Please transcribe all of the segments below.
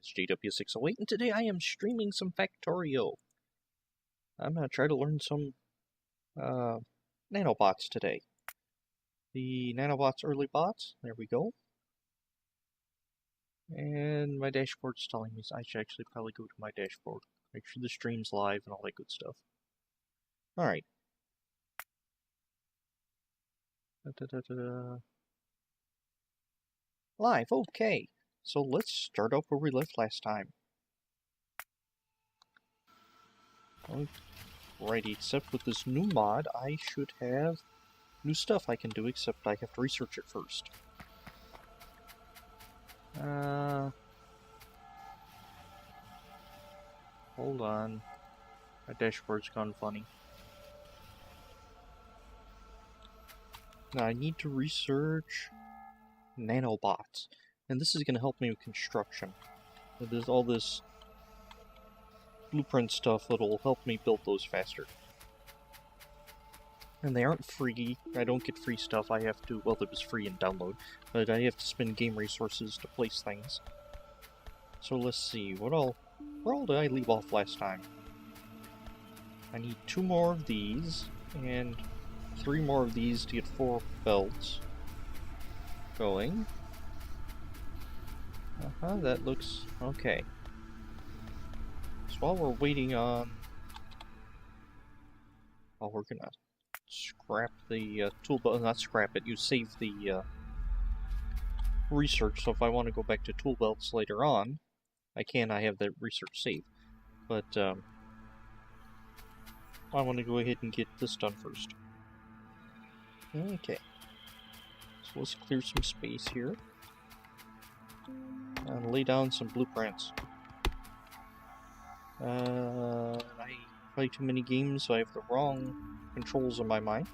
is JW608, and today I am streaming some Factorio. I'm going to try to learn some nanobots today. The nanobots early bots, there we go. And my dashboard's telling me I should actually probably go to my dashboard. Make sure the stream's live and all that good stuff. Alright. Live, okay. So let's start off where we left last time. Alrighty, except with this new mod, I should have new stuff I can do, except I have to research it first. Hold on. My dashboard's gone funny. Now I need to research nanobots, and this is going to help me with construction. There's all this blueprint stuff that'll help me build those faster. And they aren't free. I don't get free stuff. I have to, well, it was free in download, but I have to spend game resources to place things. So let's see, where all did I leave off last time? I need 2 more of these, and 3 more of these to get 4 belts going. That looks okay. So while we're waiting on... Oh, we're gonna scrap the tool belt, not scrap it, you save the research, so if I want to go back to tool belts later on, I can, I have that research saved. But, I want to go ahead and get this done first. Okay. So let's clear some space here. And lay down some blueprints. I play too many games, so I have the wrong controls in my mind.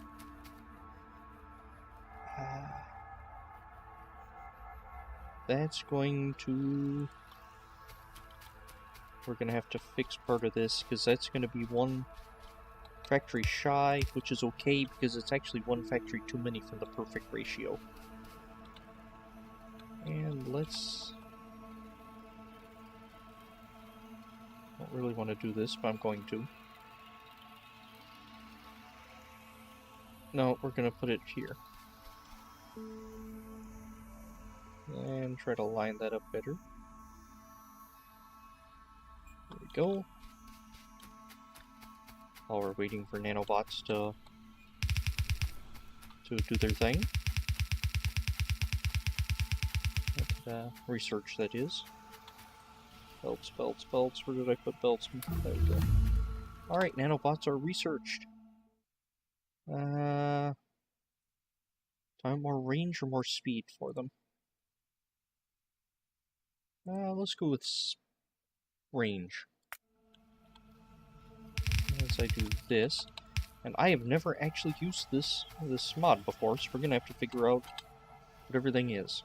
That's going to... We're going to have to fix part of this, because that's going to be 1 factory shy, which is okay, because it's actually 1 factory too many for the perfect ratio. And let's... I don't really want to do this, but I'm going to. No, we're going to put it here. And try to line that up better. There we go. While we're waiting for nanobots to do their thing. Research, that is. Belts, belts, belts. Where did I put belts? There we go. Alright, nanobots are researched. Do I want more range or more speed for them? Let's go with range. As I do this. And I have never actually used this mod before, so we're gonna have to figure out what everything is.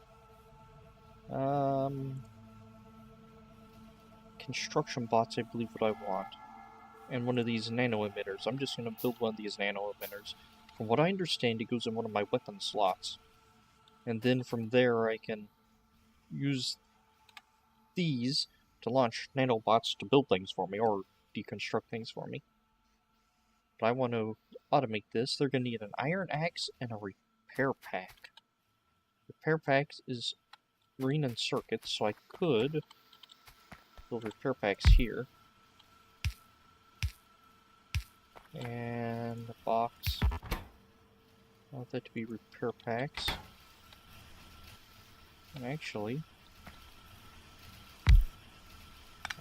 Construction bots, I believe what I want. And one of these nano emitters. I'm just gonna build one of these nano emitters. From what I understand, it goes in one of my weapon slots. And then from there I can use these to launch nanobots to build things for me, or deconstruct things for me. But I want to automate this. They're going to need an iron axe and a repair pack. Repair pack is green and circuits, so I could build repair packs here. And the box. I want that to be repair packs. And actually,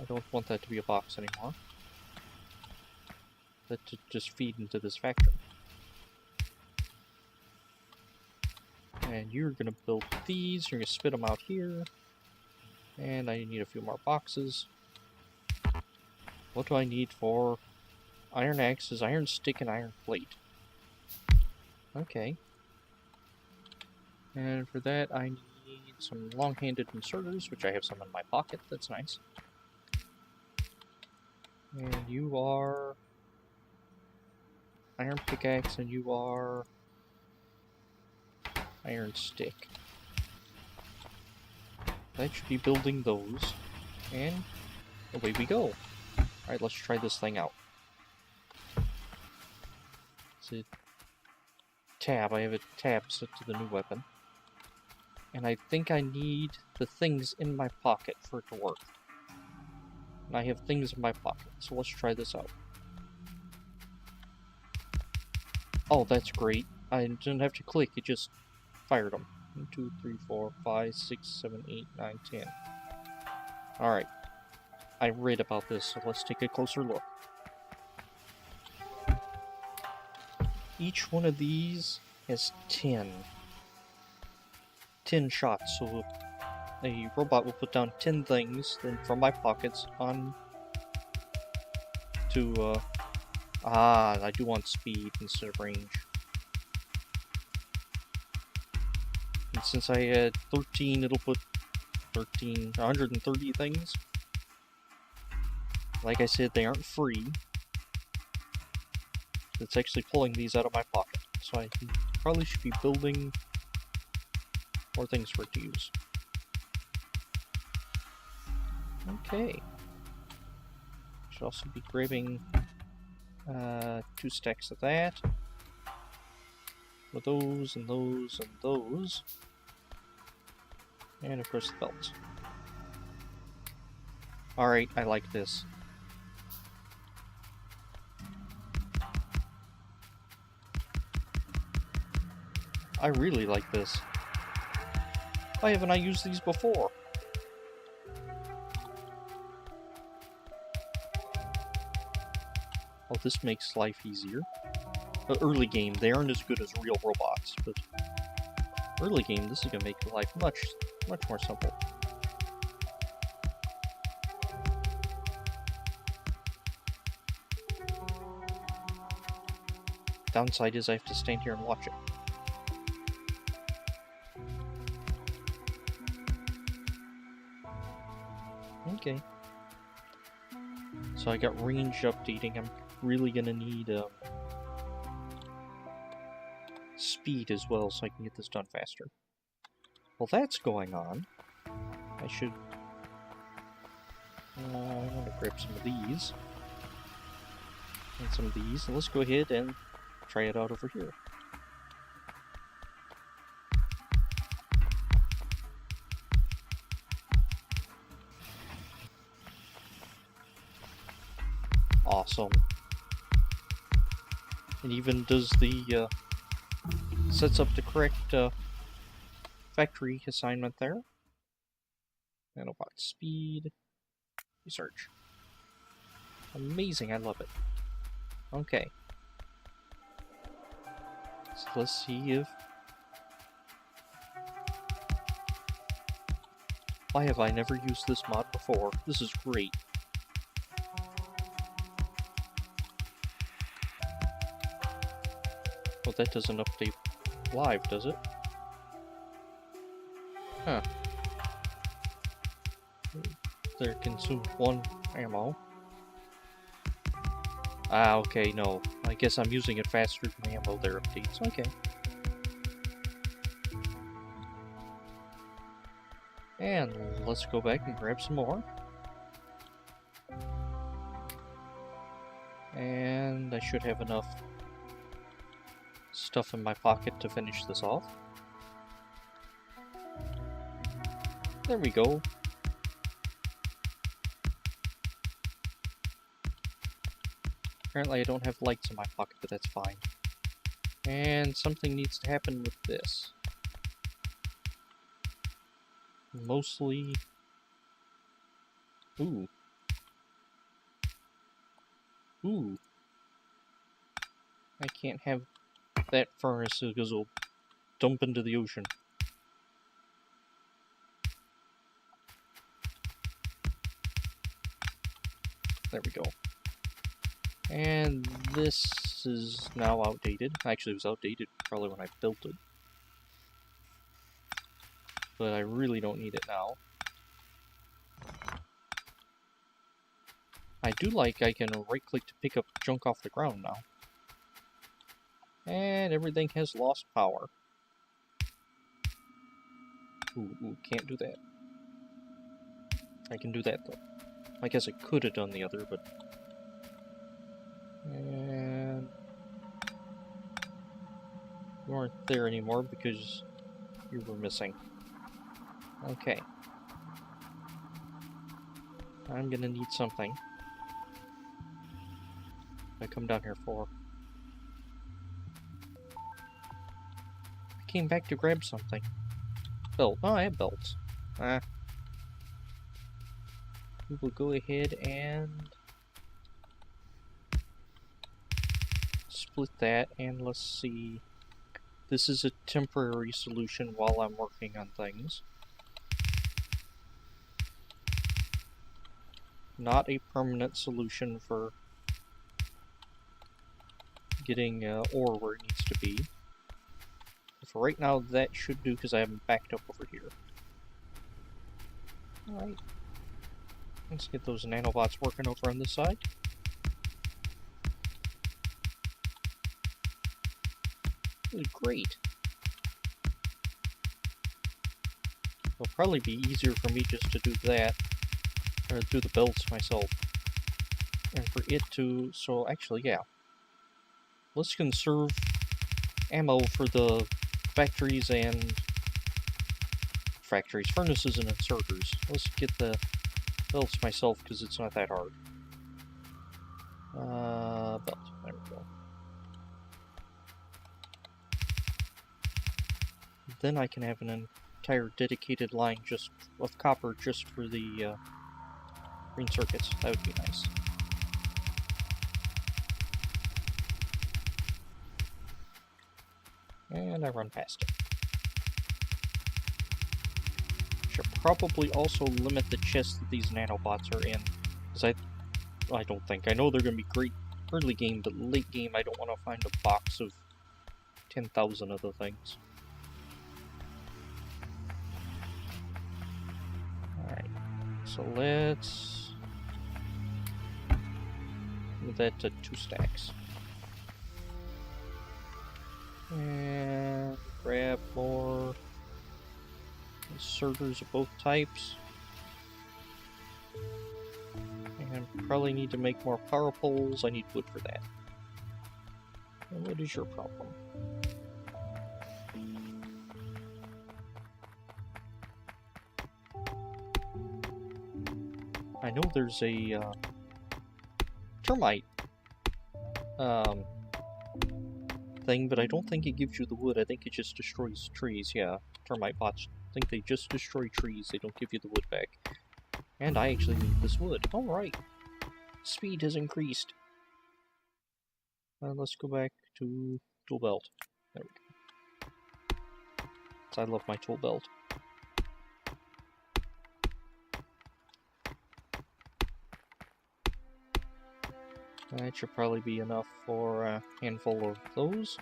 I don't want that to be a box anymore. That to just feed into this factory. And you're going to build these, you're going to spit them out here. And I need a few more boxes. What do I need for iron axes, iron stick, and iron plate? Okay. And for that I need some long-handed inserters, which I have some in my pocket, that's nice. And you are iron pickaxe, and you are iron stick. I should be building those. And away we go. Alright, let's try this thing out. It's a tab. I have a tab set to the new weapon. And I think I need the things in my pocket for it to work. And I have things in my pocket, so let's try this out. Oh, that's great. I didn't have to click, it just fired them. 1, 2, 3, 4, 5, 6, 7, 8, 9, 10. Alright. I read about this, so let's take a closer look. Each one of these has 10 shots, so a robot will put down 10 things, then from my pockets on to, I do want speed instead of range. And since I had 13, it'll put 130 things. Like I said, they aren't free. It's actually pulling these out of my pocket, so I probably should be building more things for it to use. Okay. Should also be grabbing 2 stacks of that. With those, and those, and those. And of course the belt. Alright, I like this. I really like this. Why haven't I used these before? Oh, this makes life easier. But early game, they aren't as good as real robots, but early game, this is gonna make life much more simple. Downside is I have to stand here and watch it. Okay. So I got range updating. I'm really gonna need speed as well so I can get this done faster. Well, that's going on. I should... I want to grab some of these. And some of these. And let's go ahead and try it out over here. Awesome. It even does the, sets up the correct, factory assignment there. Nanobot speed. Research. Amazing, I love it. Okay. So let's see if... Why have I never used this mod before? This is great. Well, that doesn't update live, does it? Huh. There consumed 1 ammo. Ah, okay, no. I guess I'm using it faster than ammo there updates. Okay. And let's go back and grab some more. And I should have enough stuff in my pocket to finish this off. There we go. Apparently I don't have lights in my pocket, but that's fine. And something needs to happen with this. Mostly... Ooh. Ooh. I can't have that furnace because it'll dump into the ocean. There we go. And this is now outdated. Actually, it was outdated probably when I built it. But I really don't need it now. I do like I can right-click to pick up junk off the ground now. And everything has lost power. Ooh, can't do that. I can do that though. I guess I could have done the other, but... And... You aren't there anymore because you were missing. Okay. I'm gonna need something. I come down here for. I came back to grab something. Belt. Oh, I have belts. We will go ahead and split that, and let's see. This is a temporary solution while I'm working on things. Not a permanent solution for getting ore where it needs to be. For right now, that should do because I haven't backed up over here. Alright. Let's get those nanobots working over on this side. This is great. It'll probably be easier for me just to do that, or do the belts myself. And for it to, so actually, yeah. Let's conserve ammo for the factories and furnaces and inserters. Let's get the belts myself because it's not that hard. Belt. There we go. Then I can have an entire dedicated line just of copper just for the green circuits. That would be nice. And I run past it. Should probably also limit the chests that these nanobots are in. Because I don't think. I know they're going to be great early game, but late game I don't want to find a box of 10,000 of the things. Alright. So let's move that to 2 stacks. And grab more inserters of both types. And probably need to make more power poles. I need wood for that. And what is your problem? I know there's a termite thing, but I don't think it gives you the wood. I think it just destroys trees. Yeah, termite bots. I think they just destroy trees. They don't give you the wood back. And I actually need this wood. Alright. Speed has increased. Let's go back to tool belt. There we go. I love my tool belt. That should probably be enough for a handful of those.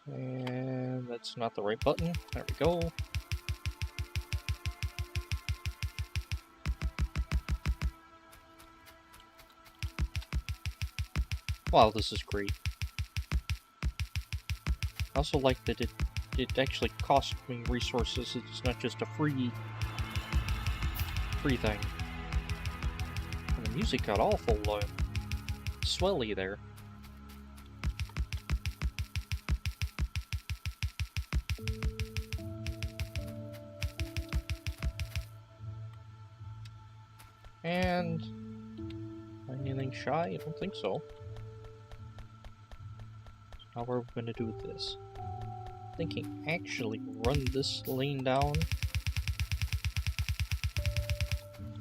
And that's not the right button. There we go. Wow, this is great. I also like that it actually costs me resources. It's not just a free thing. And the music got awful swelly there. And anything shy? I don't think so. Now what are we going to do with this? Thinking actually run this lane down.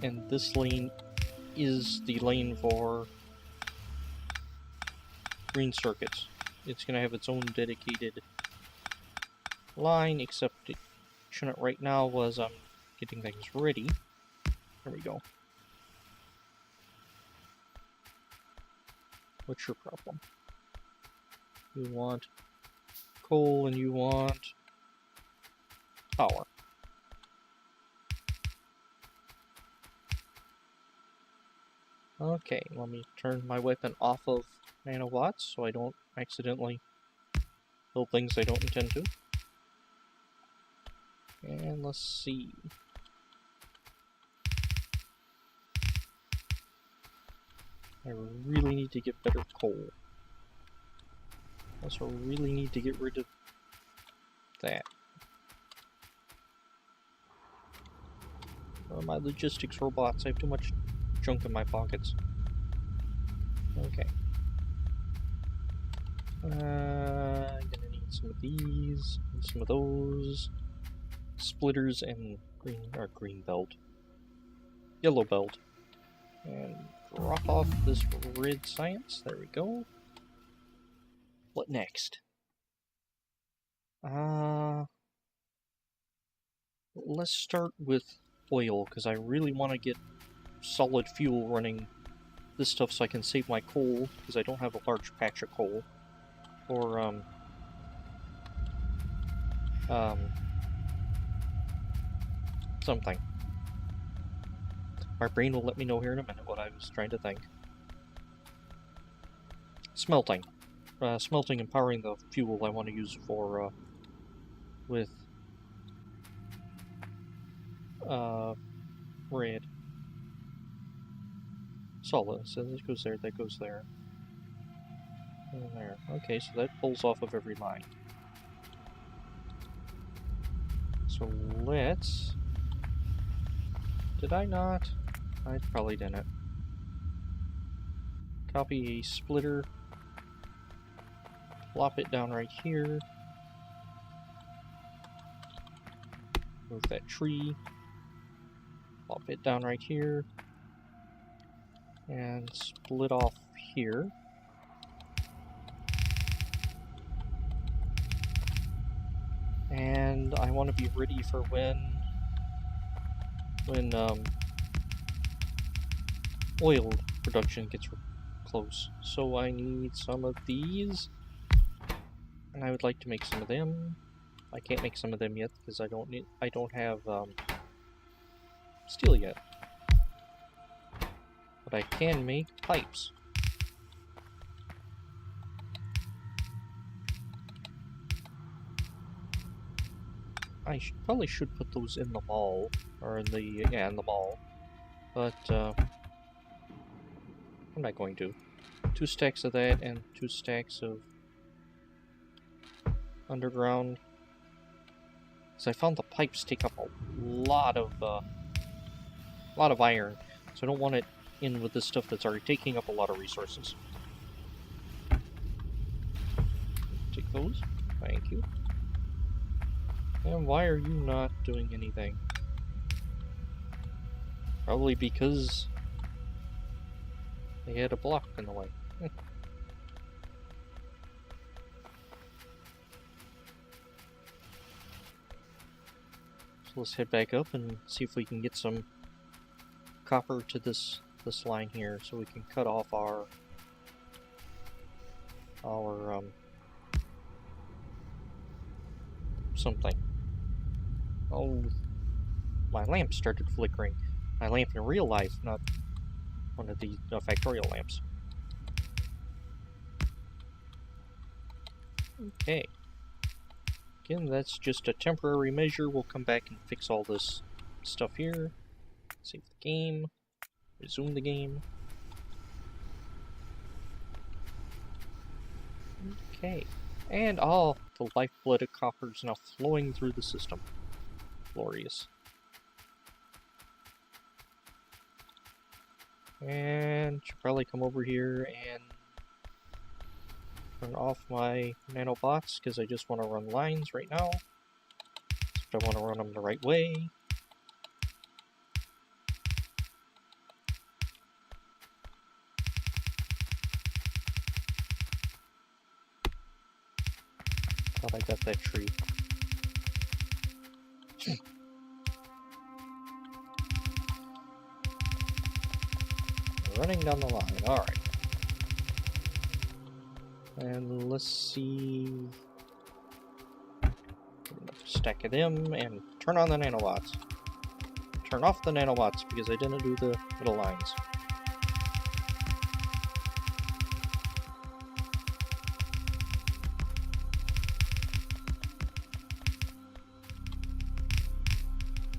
And this lane is the lane for green circuits. It's going to have its own dedicated line, except it shouldn't right now as I'm getting things ready. There we go. What's your problem? You want coal and you want power. Okay, let me turn my weapon off of nanowatts so I don't accidentally build things I don't intend to. And let's see. I really need to get better coal. Also really need to get rid of that. My logistics robots, I have too much junk in my pockets. Okay. Gonna need some of these, some of those. Splitters and green belt. Yellow belt. And drop off this red science. There we go. What next? Let's start with oil, because I really want to get solid fuel running this stuff so I can save my coal, because I don't have a large patch of coal. Or, something. My brain will let me know here in a minute what I was trying to think. Smelting. Smelting and powering the fuel I want to use for, with, red. Solid. So that goes there, that goes there. And there. Okay, so that pulls off of every line. So let's... Did I not? I probably didn't. Copy a splitter. Plop it down right here. Move that tree. Plop it down right here. And split off here. And I want to be ready for when oil production gets close. So I need some of these, and I would like to make some of them. I can't make some of them yet because I don't have steel yet. But I can make pipes. I probably should put those in the mall, or in the in the mall, but I'm not going to. 2 stacks of that and 2 stacks of underground. So I found the pipes take up a lot of iron, so I don't want it in with this stuff that's already taking up a lot of resources. Take those. Thank you. And why are you not doing anything? Probably because they had a block in the way. So let's head back up and see if we can get some copper to this line here, so we can cut off our something. Oh, my lamp started flickering. My lamp in real life, not one of the Factorio lamps. Okay. Again, that's just a temporary measure. We'll come back and fix all this stuff here. Save the game. Resume the game. Okay. And all the lifeblood of copper is now flowing through the system. Glorious. And should probably come over here and turn off my nanobots, because I just want to run lines right now. Except I want to run them the right way. Thought I got that tree. Running down the line, alright. And let's see... Stack of them, and turn on the nanobots. Turn off the nanobots, because I didn't do the middle lines.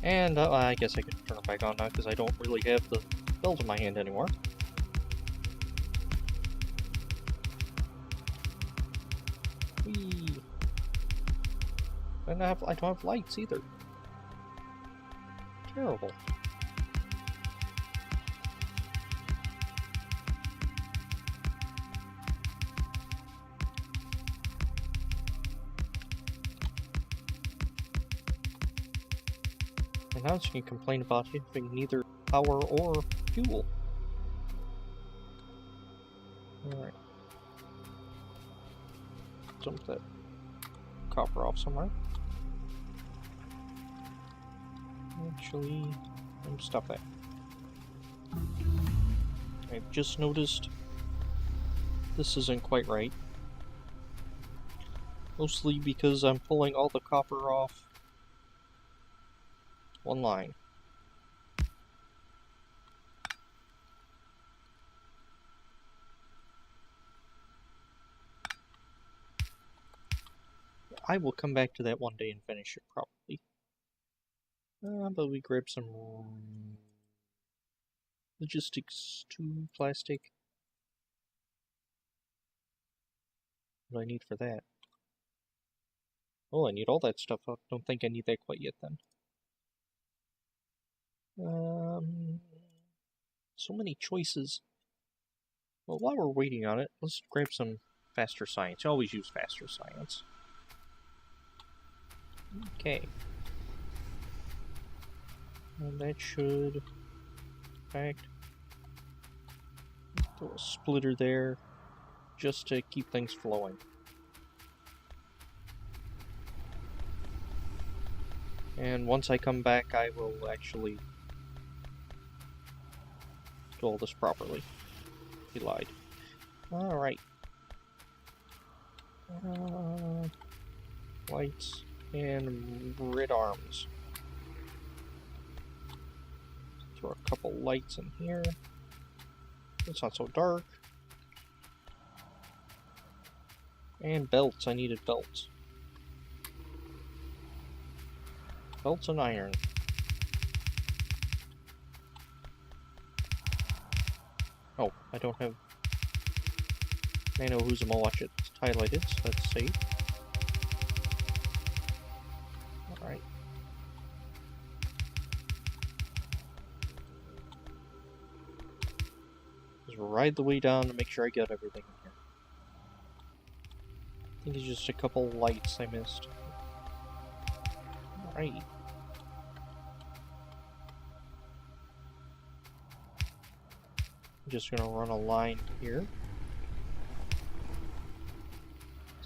And I guess I can turn it back on now because I don't really have the belt in my hand anymore. Whee! And I don't have lights either. Terrible. And now she can complain about having neither power or fuel. Alright. Dump that copper off somewhere. Actually, stop that. I've just noticed this isn't quite right. Mostly because I'm pulling all the copper off one line. I will come back to that one day and finish it, probably. But we grab some logistics 2 plastic. What do I need for that? Oh, I need all that stuff. I don't think I need that quite yet then. So many choices. Well, while we're waiting on it, let's grab some faster science. You always use faster science. Okay. And that should, in fact, throw a splitter there just to keep things flowing. And once I come back, I will actually do all this properly. He lied. Alright. Lights and red arms. Throw a couple lights in here. It's not so dark. And belts. I needed belts. Belts and iron. Oh, I don't have... I know who's a watch it. It's highlighted, so that's safe. Alright. Just ride the way down to make sure I get everything in here. I think it's just a couple lights I missed. Alright. I'm just gonna run a line here.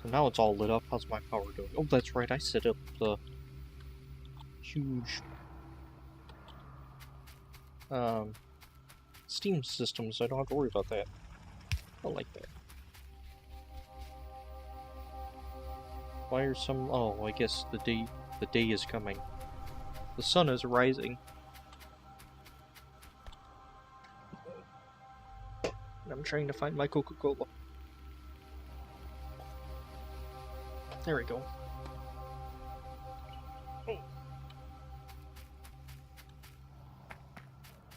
So now it's all lit up. How's my power doing? Oh, that's right. I set up the huge steam system, so I don't have to worry about that. I like that. Why are some... Oh, I guess the day is coming. The sun is rising. I'm trying to find my Coca-Cola. There we go.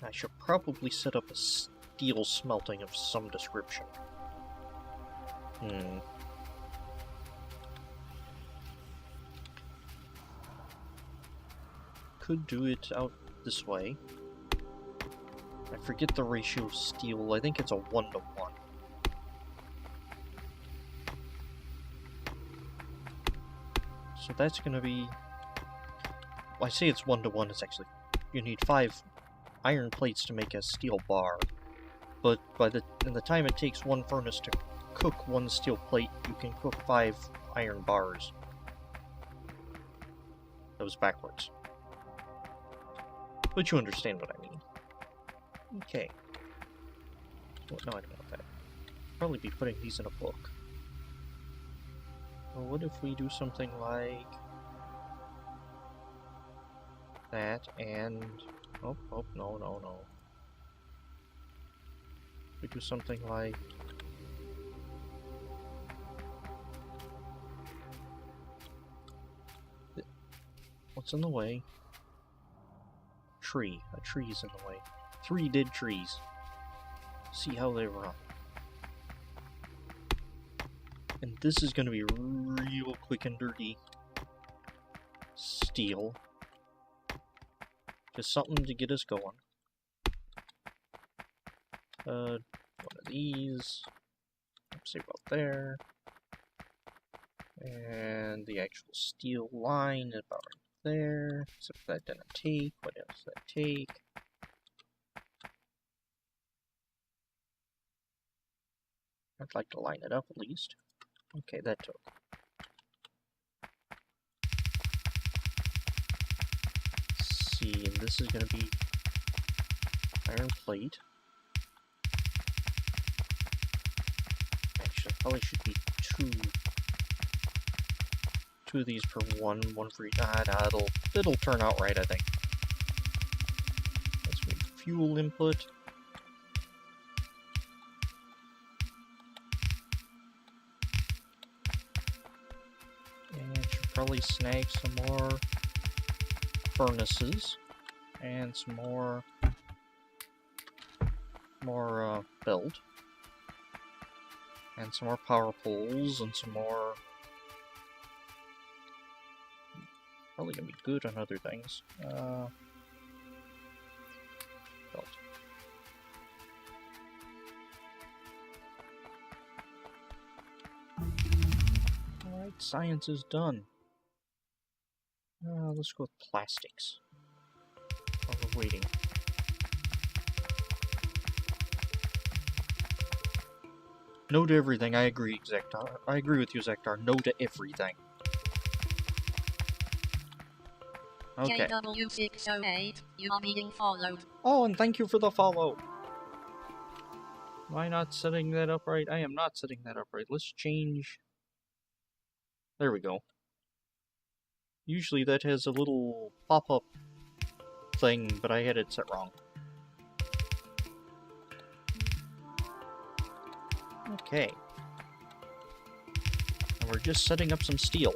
I should probably set up a steel smelting of some description. Could do it out this way. I forget the ratio of steel. I think it's a 1-to-1. So that's gonna be... Well, I say it's 1-to-1, it's actually... You need 5 iron plates to make a steel bar. But in the time it takes one furnace to cook one steel plate, you can cook 5 iron bars. That was backwards. But you understand what I mean. Okay. Well, no, I don't want that. Probably be putting these in a book. Well, what if we do something like that and... Oh, no. We do something like... What's in the way? tree. A tree is in the way. 3 dead trees. See how they run. And this is going to be real quick and dirty. Steel. Just something to get us going. One of these. Say about there. And the actual steel line is about right there. Except that didn't take. What else did that take? I'd like to line it up at least. Okay, that took. Let's see, and this is going to be iron plate. Actually, probably should be two of these per one for each. Nah, it'll turn out right, I think. That's going to be fuel input. And should probably snag some more furnaces and some more belt and some more power poles and some more. Probably gonna be good on other things. Belt. Alright, science is done. Let's go with plastics. While we're waiting. No to everything, I agree, Zektar. I agree with you, Zektar. No to everything. Okay. KW608, you are being followed. Oh, and thank you for the follow. Am I not setting that up right? I am not setting that up right. Let's change. There we go. Usually that has a little pop-up thing, but I had it set wrong. Okay. And we're just setting up some steel.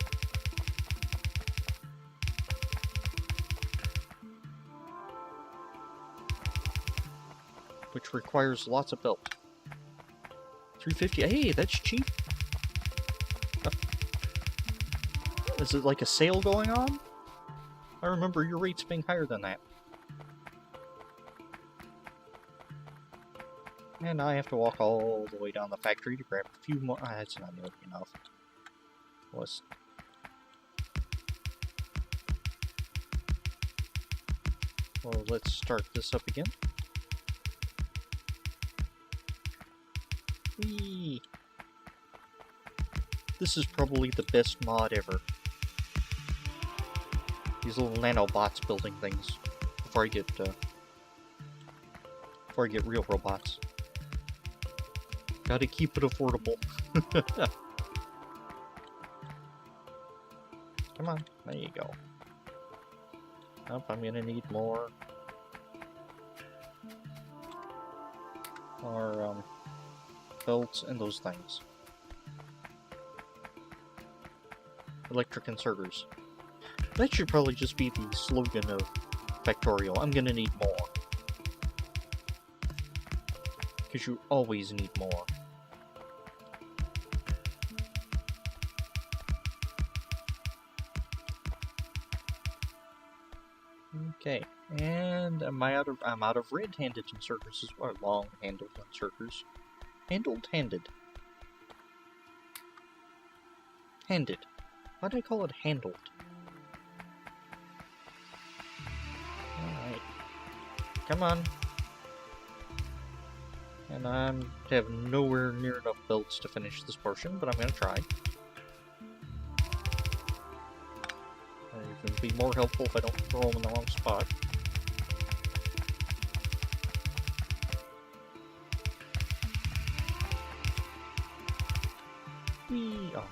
Which requires lots of belt. 350. Hey, that's cheap. Is it like a sale going on? I remember your rates being higher than that. And now I have to walk all the way down the factory to grab a few more. That's not nearly enough. Well, let's start this up again. Whee! This is probably the best mod ever. These little nanobots building things before I get real robots. Gotta keep it affordable. Come on, there you go. Nope, I'm gonna need more belts and those things. Electric inserters. That should probably just be the slogan of Factorio. I'm gonna need more. Because you always need more. Okay, and I'm out of red-handed inserters as well, long-handled inserters. Handed. Why do I call it handled? Alright. Come on. And I have nowhere near enough belts to finish this portion, but I'm gonna try. It would be more helpful if I don't throw them in the wrong spot. Whee! Oh.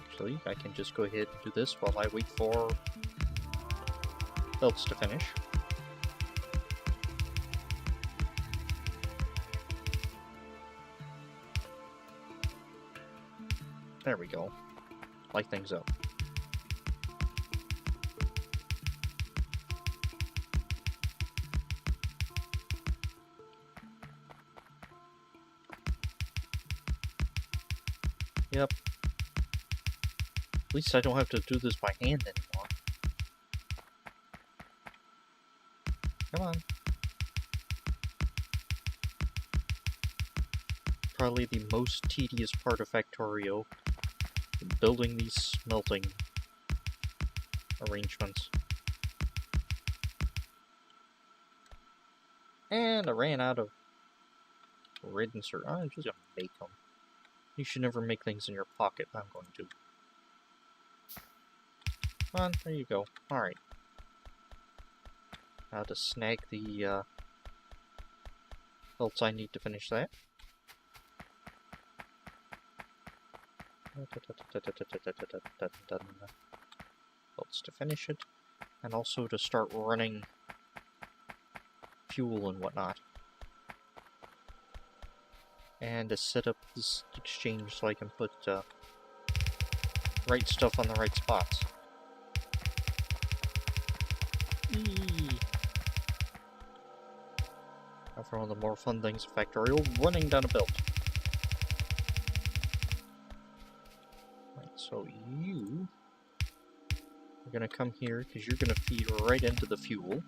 Actually, I can just go ahead and do this while I wait for belts to finish. There we go. Light things up. Yep. At least I don't have to do this by hand anymore. Come on. Probably the most tedious part of Factorio, building these smelting arrangements. And I ran out of red insert. I'm just gonna make them. You should never make things in your pocket. I'm going to. Come on, there you go. Alright. Now to snag the belts I need to finish that. Belts to finish it. And also to start running fuel and whatnot. And to set up this exchange so I can put right stuff on the right spots. Now for one of the more fun things of Factorio, running down a belt. Right, so you are gonna come here because you're gonna feed right into the fuel.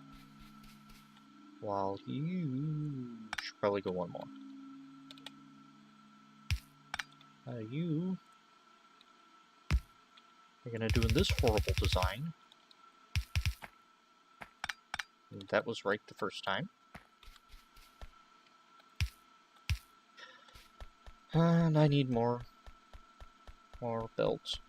While you should probably go one more. You are gonna do this horrible design. And that was right the first time. And I need more belts.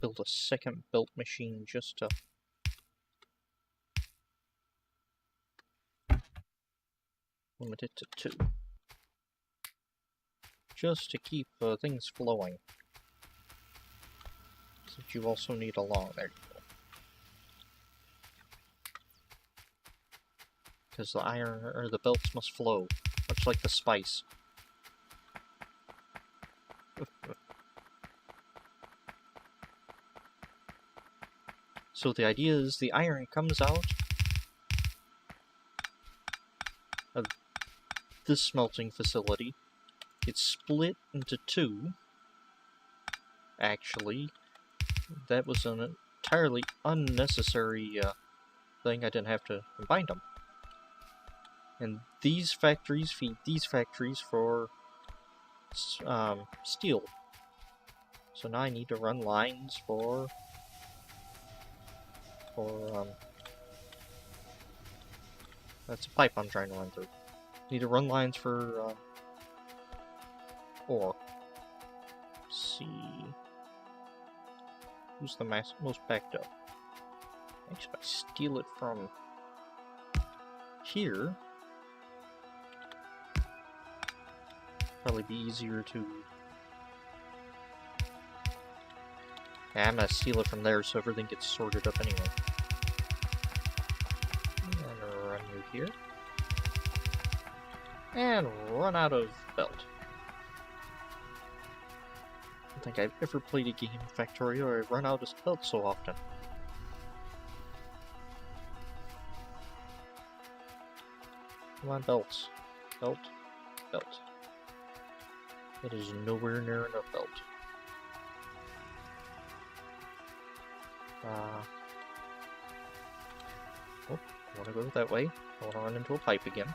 Build a second belt machine just to limit it to 2. Just to keep things flowing. So you also need a long, there you go. Because the iron, or the belts must flow, much like the spice. So the idea is the iron comes out of this smelting facility. It's split into 2. Actually, that was an entirely unnecessary thing. I didn't have to combine them. And these factories feed these factories for steel. So now I need to run lines for that's a pipe I'm trying to run through. Need to run lines for ore. Let's see. Who's the most backed up? Actually, if I steal it from here, probably be easier to. Yeah, I'm gonna steal it from there so everything gets sorted up anyway. I'm gonna run you here. And run out of belt. I don't think I've ever played a game in Factorio where I run out of belt so often. Come on, belts. Belt. Belt. It is nowhere near enough belt. Oh, I want to go that way. I want to run into a pipe again.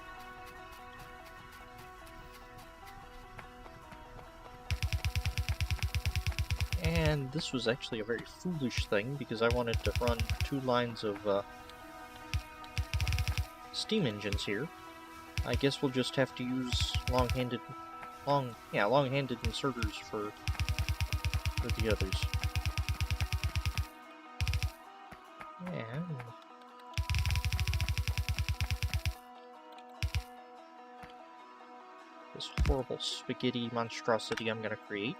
And this was actually a very foolish thing because I wanted to run 2 lines of steam engines here. I guess we'll just have to use long-handed inserters for the others. And this horrible spaghetti monstrosity I'm gonna create.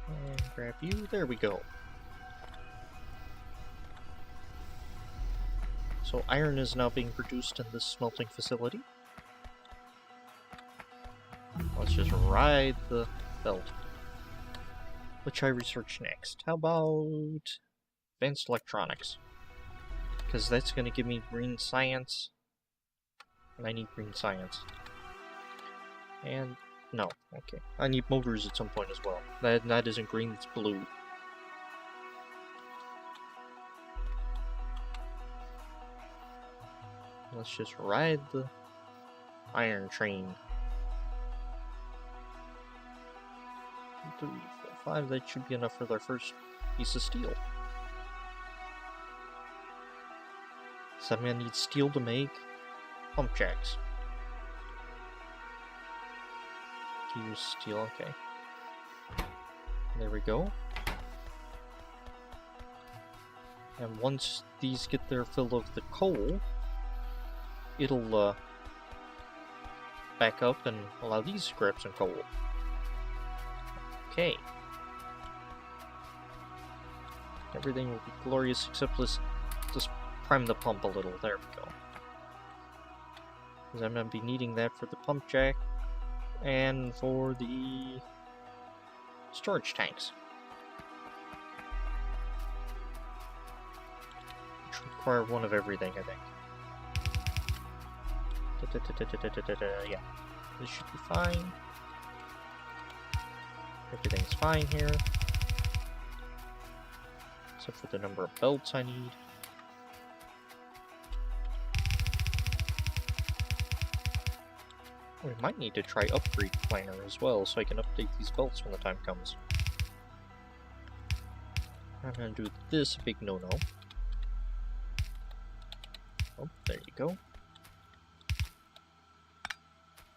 And grab you, there we go. So iron is now being produced in this smelting facility. let's just ride the belt. Which I research next. How about advanced electronics? Because that's going to give me green science. And I need green science. And no, okay. I need motors at some point as well. That isn't green, it's blue. Let's just ride the iron train. 3, 4, 5, that should be enough for their first piece of steel. So I'm gonna need steel to make pump jacks. To use steel, okay. There we go. And once these get their fill of the coal, it'll back up and allow these to grab some coal. Okay. Everything will be glorious except let's just prime the pump a little. There we go. Because I'm going to be needing that for the pump jack and for the storage tanks. Which require one of everything, I think. Yeah, this should be fine. Everything's fine here. Except for the number of belts I need. We might need to try Upgrade Planner as well, so I can update these belts when the time comes. I'm gonna do this, a big no-no. Oh, there you go.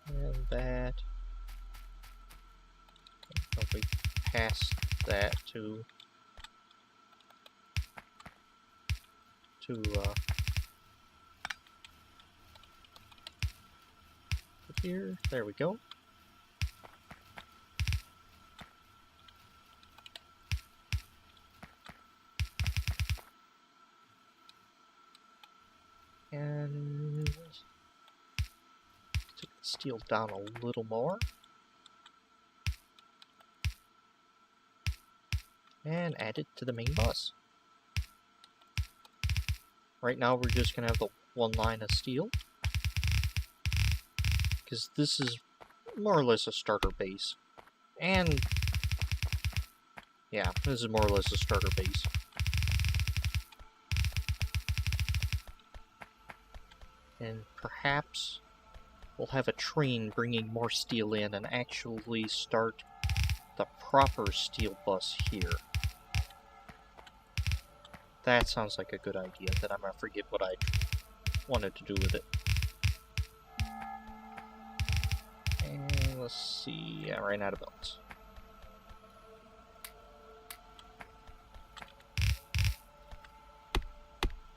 And that. Probably past that to here. There we go. And take the steel down a little more. And add it to the main bus. Right now we're just going to have the one line of steel. Because this is more or less a starter base. And yeah, this is more or less a starter base. And perhaps we'll have a train bringing more steel in and actually start the proper steel bus here. That sounds like a good idea, that I'm gonna forget what I wanted to do with it. And let's see, I ran out of belts.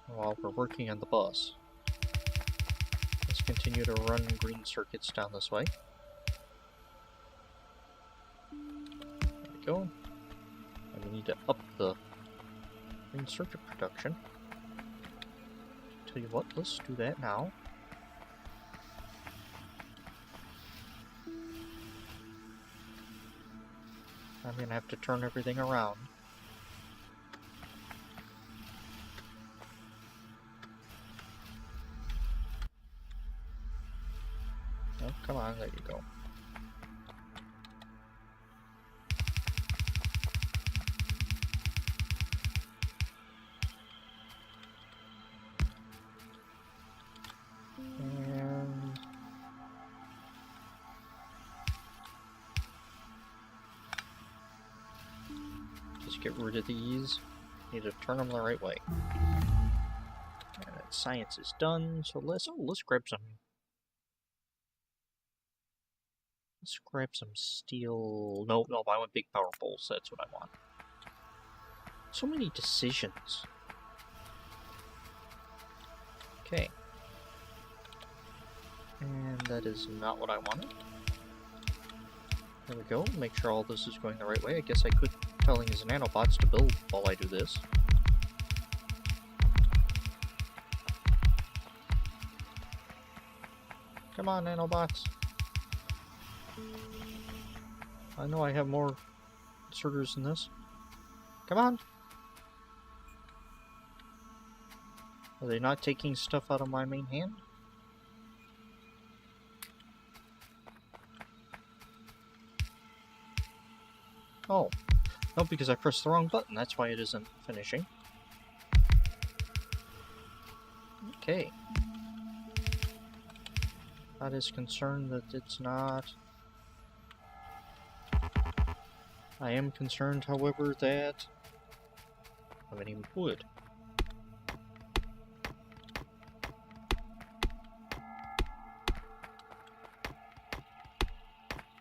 While we're working on the bus, let's continue to run green circuits down this way. There we go. And we need to up the green circuit production. Tell you what, let's do that now. I'm gonna have to turn everything around. Oh, come on, there you go. And just get rid of these. Need to turn them the right way. And science is done, so let's grab some. Let's grab some steel. No, I want big power poles. That's what I want. So many decisions. Okay. And that is not what I wanted. There we go. Make sure all this is going the right way. I guess I could telling his nanobots to build while I do this. Come on, nanobots. I know I have more inserters than this. Come on! Are they not taking stuff out of my main hand? Oh. No, because I pressed the wrong button. That's why it isn't finishing. Okay. That is concerned that it's not... I am concerned, however, that... I haven't even wood.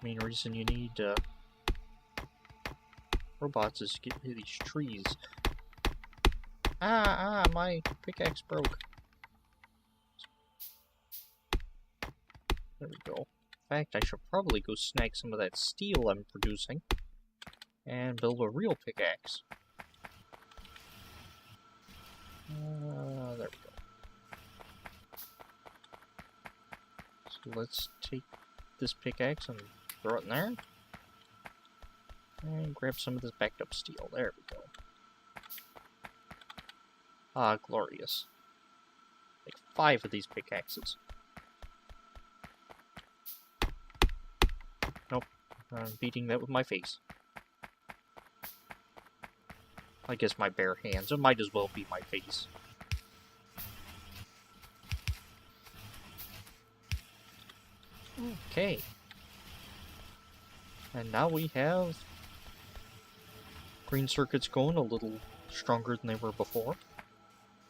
Main reason you need robots is to get rid of these trees. My pickaxe broke. There we go. In fact, I should probably go snag some of that steel I'm producing and build a real pickaxe. There we go. So let's take this pickaxe and throw it in there. And grab some of this backed up steel. There we go. Ah, glorious. Like 5 of these pickaxes. Nope. I'm beating that with my face. I guess my bare hands. It might as well be my face. Okay. And now we have green circuits going a little stronger than they were before.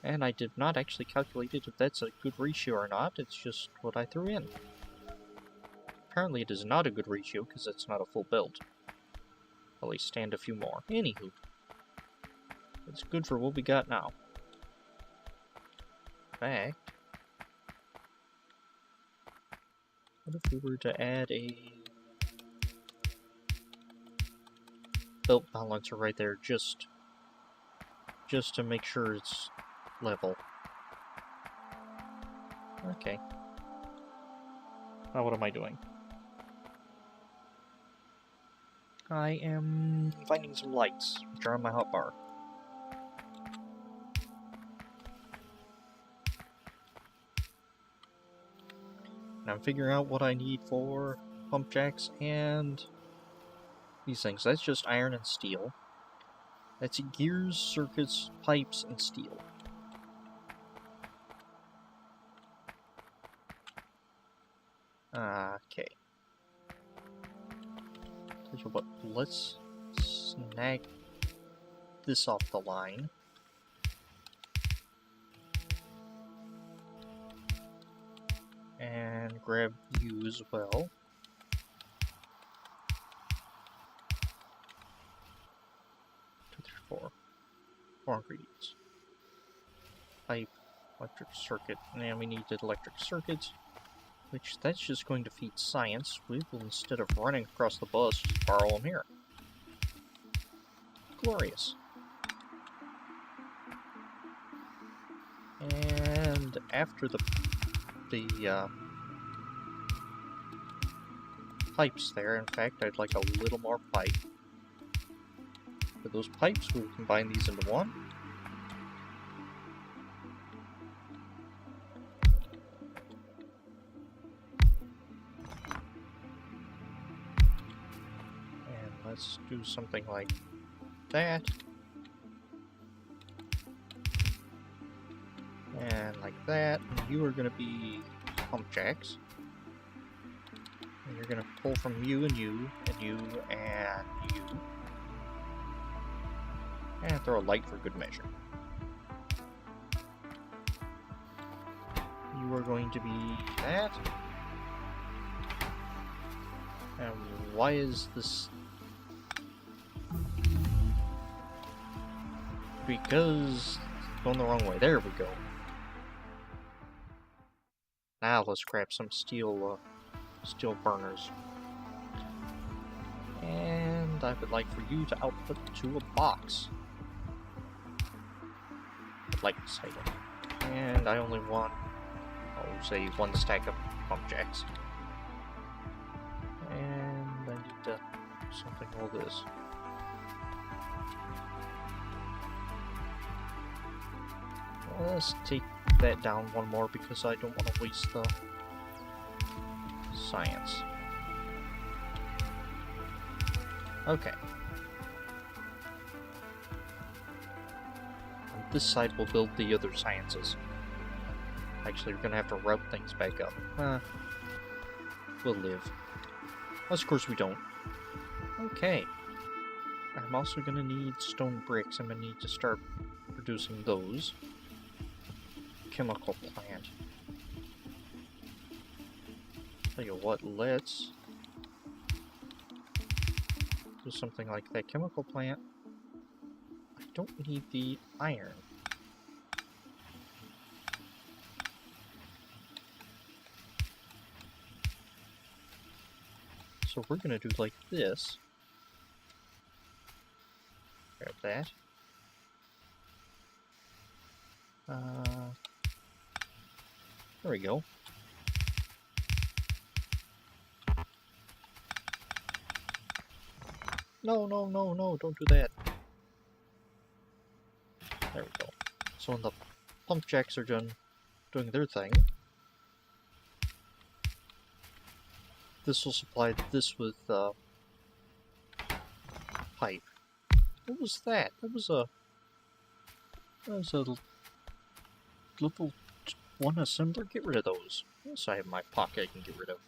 And I did not actually calculate it if that's a good ratio or not. It's just what I threw in. Apparently it is not a good ratio because it's not a full build. At least stand a few more. Anywho. It's good for what we got now. In fact, what if we were to add a belt balancer right there, just to make sure it's level. Okay. Now what am I doing? I am finding some lights, which are on my hotbar. And I'm figuring out what I need for pump jacks and these things. That's just iron and steel. That's gears, circuits, pipes, and steel. Okay. Tell you what, let's snag this off the line. And grab you as well. 4 ingredients. Pipe, electric circuit, and we need electric circuits, which that's just going to feed science. We will, instead of running across the bus, just borrow them here. Glorious. And after the pipes there, in fact, I'd like a little more pipe. For those pipes, we'll combine these into one. And let's do something like that. And like that. And you are going to be pump jacks. And you're going to pull from you and you and you and you. And throw a light for good measure. You are going to be that. And why is this? Because it's going the wrong way. There we go. Now let's grab some steel burners. And I would like for you to output to a box. Like this item. And I only want, I'll say, 1 stack of pump jacks. And I need to something all this. Let's take that down one more because I don't want to waste the science. Okay. On this side we'll build the other sciences. Actually, we're gonna have to route things back up. We'll live. Of course we don't. Okay. I'm also gonna need stone bricks. I'm gonna need to start producing those. Chemical plant. Tell you what, let's do something like that. Chemical plant. I don't need the iron. So we're gonna do like this. Grab that. There we go. No, no, no, no, don't do that. There we go. So when the pump jacks are done doing their thing, this will supply this with pipe. What was that? That was a little one assembler. Get rid of those. Yes, I have my pocket I can get rid of.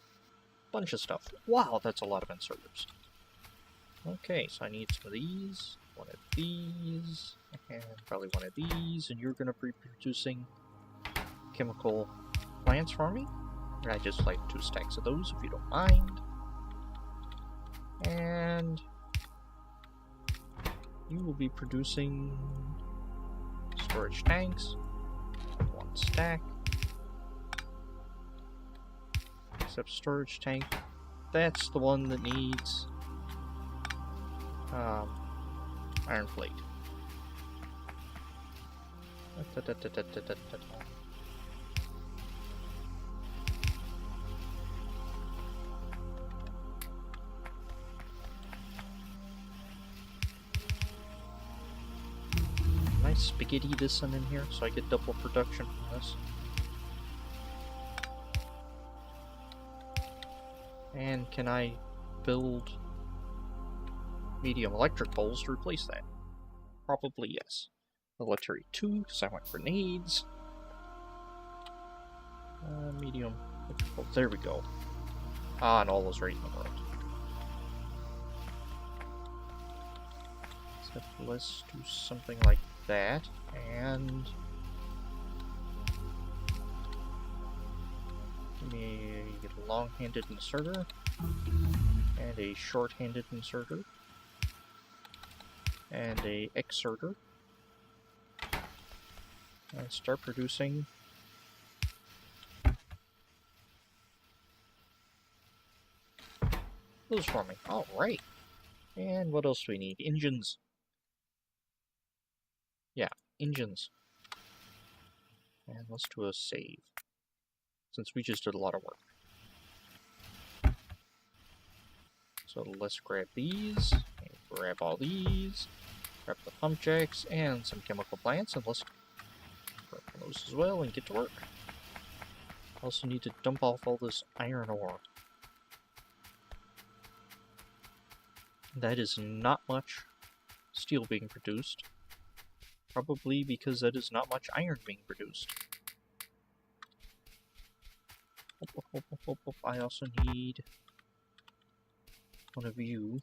Bunch of stuff. Wow, that's a lot of inserters. Okay, so I need some of these, one of these, and probably one of these, and you're gonna be producing chemical plants for me. I just like 2 stacks of those if you don't mind. And you will be producing storage tanks. 1 stack. Except storage tank. That's the one that needs iron plate. Nice spaghetti this one in here so I get double production from this. And can I build medium electric poles to replace that? Probably yes. Military 2, because I want grenades. Medium electric poles. There we go. Ah, and all those right in the world. Except let's do something like that, and give me a long-handed inserter and a short-handed inserter and a exerter, and start producing those for me. Alright. And what else do we need? Engines. Yeah, engines. And let's do a save, since we just did a lot of work. So let's grab these, and grab all these, grab the pump jacks, and some chemical plants, and let's grab those as well and get to work. Also need to dump off all this iron ore. That is not much steel being produced. Probably because that is not much iron being produced. I also need one of you.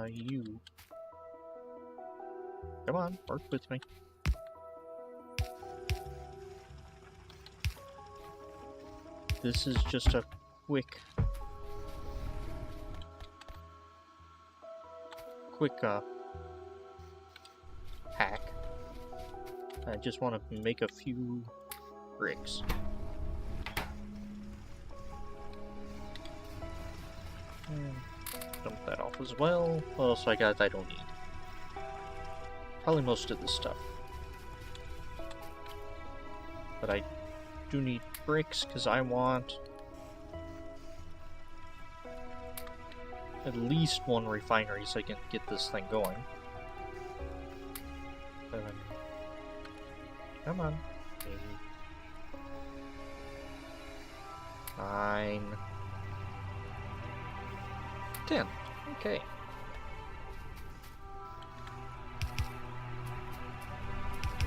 You. Come on, work with me. This is just a quick hack. I just want to make a few bricks. And dump that off as well. What else I got that I don't need? Probably most of this stuff. But I do need bricks because I want at least one refinery so I can get this thing going. 7. Come on. 8. 9. 10. Okay.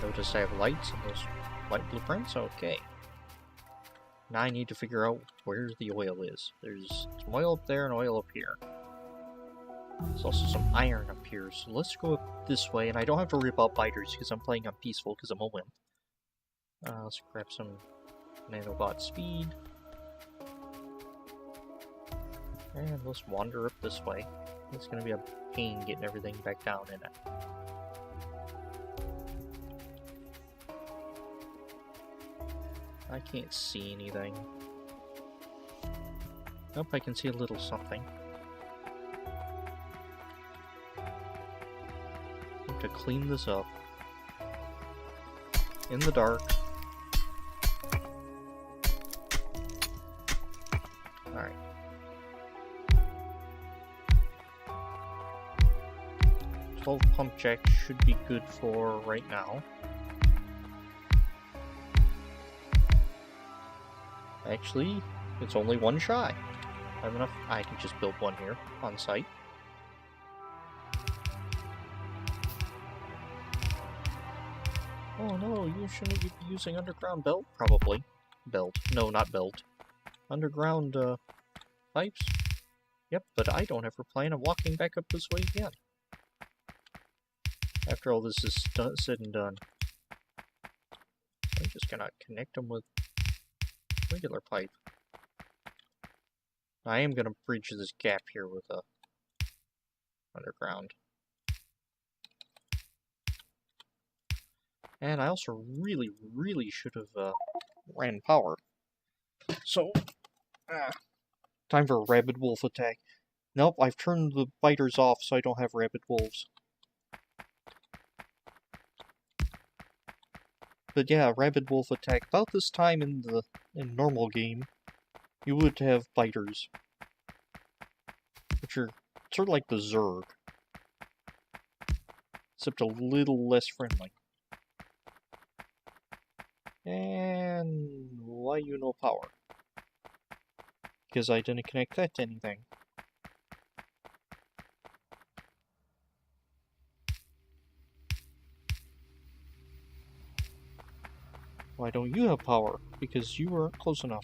Notice I have lights in those light blueprints. Okay. Now I need to figure out where the oil is. There's some oil up there and oil up here. There's also some iron up here, so let's go up this way, and I don't have to worry about biters because I'm playing on peaceful because I'm a wimp. Let's grab some nanobot speed. And let's wander up this way. It's gonna be a pain getting everything back down in it. I can't see anything. Nope, I can see a little something. I have to clean this up. In the dark. Alright. Pump jack should be good for right now. Actually, it's only one shy. I have enough. I can just build one here on site. Oh no, you shouldn't be using underground belt? Probably. Belt. No, not belt. Underground, pipes? Yep, but I don't ever plan on walking back up this way again. After all this is said and done. I'm just gonna connect them with regular pipe. I am gonna bridge this gap here with a underground. And I also really should have ran power. So, time for a rabid wolf attack. Nope, I've turned the biters off so I don't have rabid wolves. But yeah, rabid wolf attack. About this time in normal game, you would have biters, which are sort of like the Zerg, except a little less friendly. And why you no power? Because I didn't connect that to anything. Why don't you have power? Because you weren't close enough.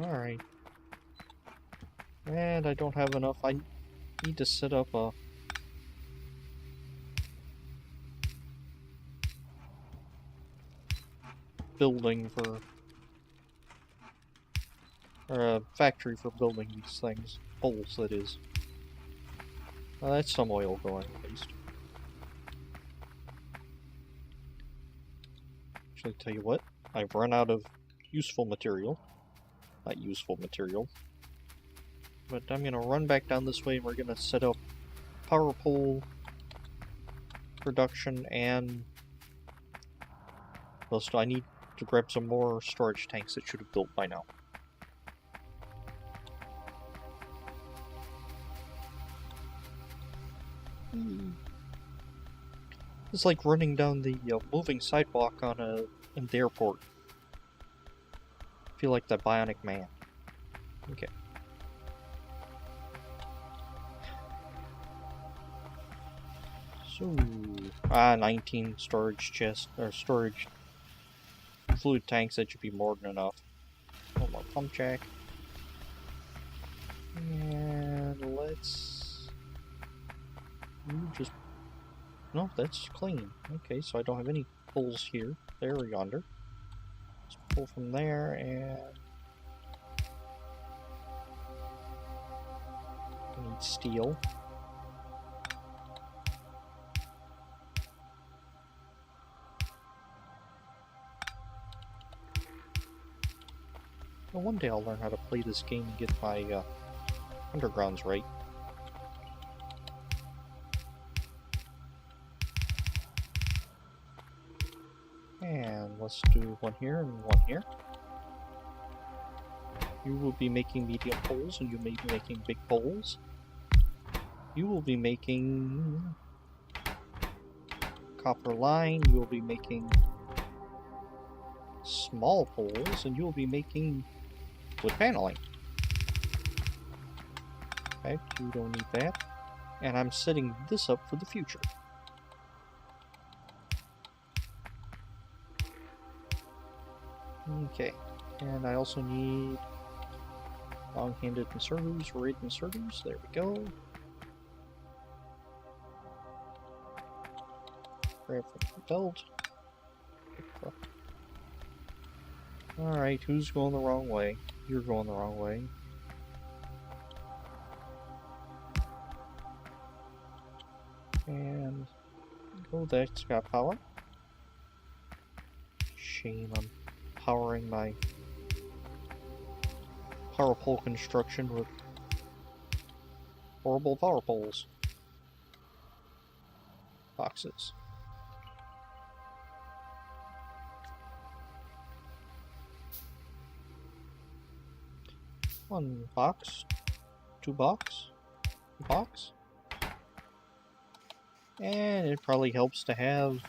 Alright. And I don't have enough. I need to set up a building for... or a factory for building these things. Poles, that is. That's some oil going, at least. Actually, tell you what, I've run out of useful material. Not useful material. But I'm gonna run back down this way and we're gonna set up power pole production and... well, so I need to grab some more storage tanks that should have built by now. It's like running down the moving sidewalk on in the airport. I feel like the Bionic Man. Okay. So, 19 storage chests, or storage fluid tanks, that should be more than enough. One more pump jack. And let's... just... no, that's clean. Okay, so I don't have any pulls here. There or yonder. Let's pull from there and... I need steel. Well, one day I'll learn how to play this game and get my undergrounds right. And let's do one here and one here. You will be making medium poles, and you may be making big poles. You will be making copper line, you will be making small poles, and you will be making wood paneling. Okay, you don't need that. And I'm setting this up for the future. Okay, and I also need long-handed inserters, red inserters, there we go. Grab from the belt. Alright, who's going the wrong way? You're going the wrong way. And go, that's got power. Shame I'm powering my power pole construction with horrible power poles. Boxes. One box, two box, box. And it probably helps to have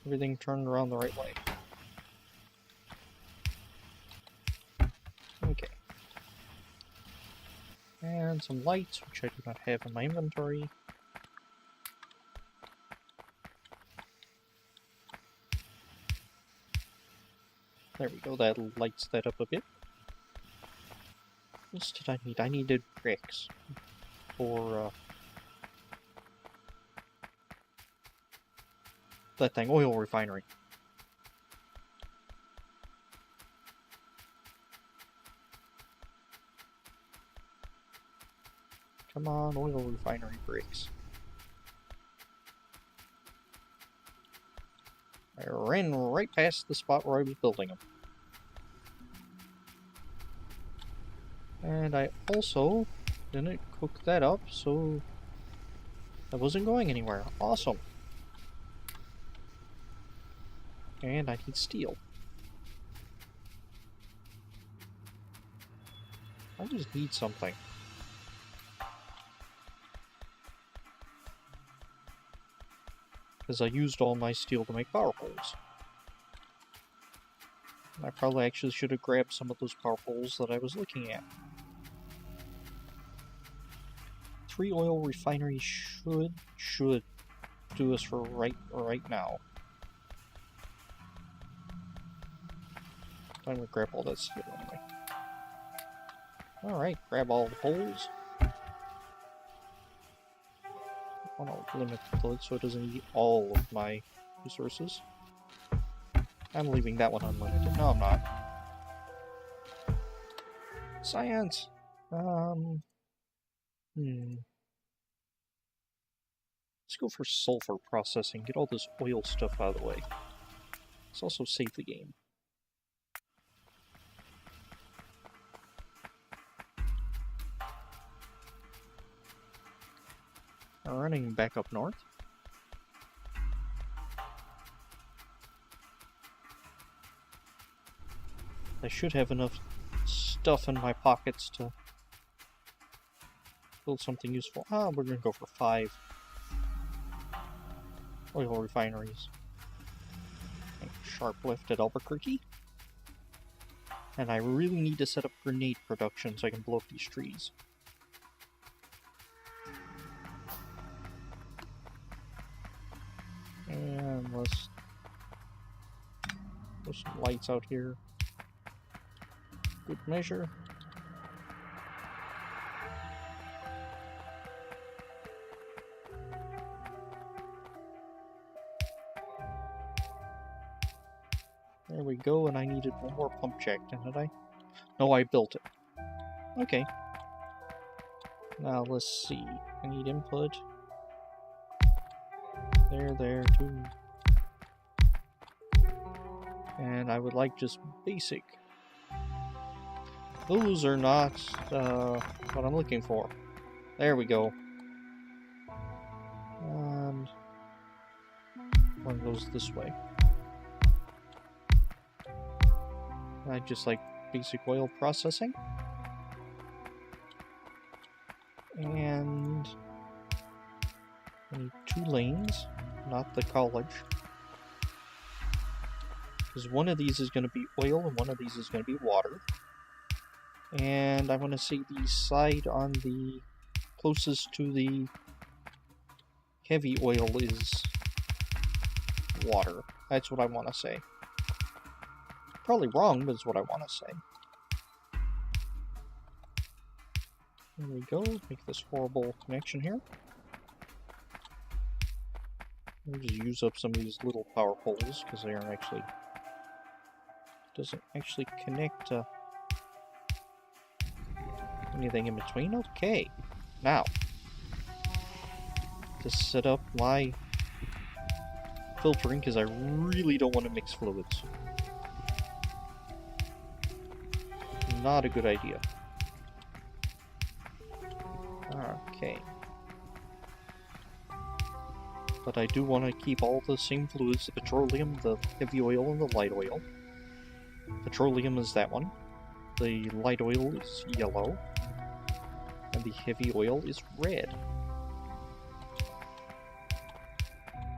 everything turned around the right way. Okay. And some lights, which I do not have in my inventory. There we go, that lights that up a bit. What else did I need? I needed bricks for that thing, oil refinery. Come on, oil refinery bricks. I ran right past the spot where I was building them. And I also didn't cook that up, so I wasn't going anywhere. Awesome. And I need steel. I just need something. Because I used all my steel to make power poles. I probably actually should have grabbed some of those power poles that I was looking at. 3 oil refineries should do us for right now. I'm gonna grab all that steel anyway. Alright, grab all the poles. I want to limit it so it doesn't eat all of my resources. I'm leaving that one unlimited. No, I'm not. Science! Let's go for sulfur processing, get all this oil stuff out of the way. Let's also save the game. We're running back up north. I should have enough stuff in my pockets to build something useful. Ah, we're gonna go for 5 oil refineries. And sharp lift at Albuquerque. And I really need to set up grenade production so I can blow up these trees. And let's put some lights out here. Good measure. There we go, and I needed one more pump jack, didn't I? No, I built it. Okay. Now let's see. I need input. There, too. And I would like just basic. Those are not what I'm looking for. There we go. And one goes this way. I just like basic oil processing. And I need 2 lanes, not the college. Because one of these is going to be oil and one of these is going to be water. And I want to say the side on the closest to the heavy oil is water. That's what I want to say. Probably wrong, but it's what I want to say. There we go. Make this horrible connection here. We'll just use up some of these little power poles because they aren't actually... doesn't actually connect to anything in between. Okay. Now, to set up my filtering because I really don't want to mix fluids. Not a good idea. Okay. But I do want to keep all the same fluids, the petroleum, the heavy oil, and the light oil. Petroleum is that one. The light oil is yellow. And the heavy oil is red.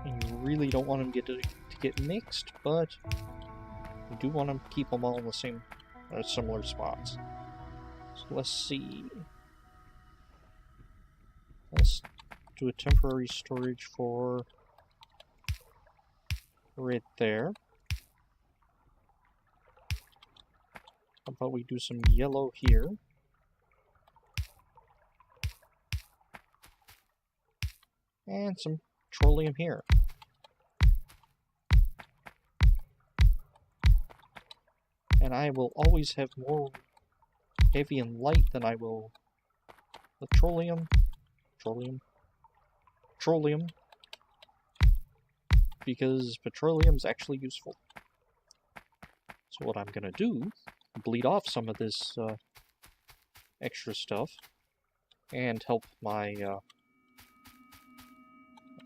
And you really don't want them to get mixed, but you do want to keep them all in the same similar spots. So let's see. Let's do a temporary storage for right there. How about we do some yellow here? And some petroleum here. And I will always have more heavy and light than I will petroleum. Because petroleum is actually useful. So what I'm gonna do, bleed off some of this extra stuff and help my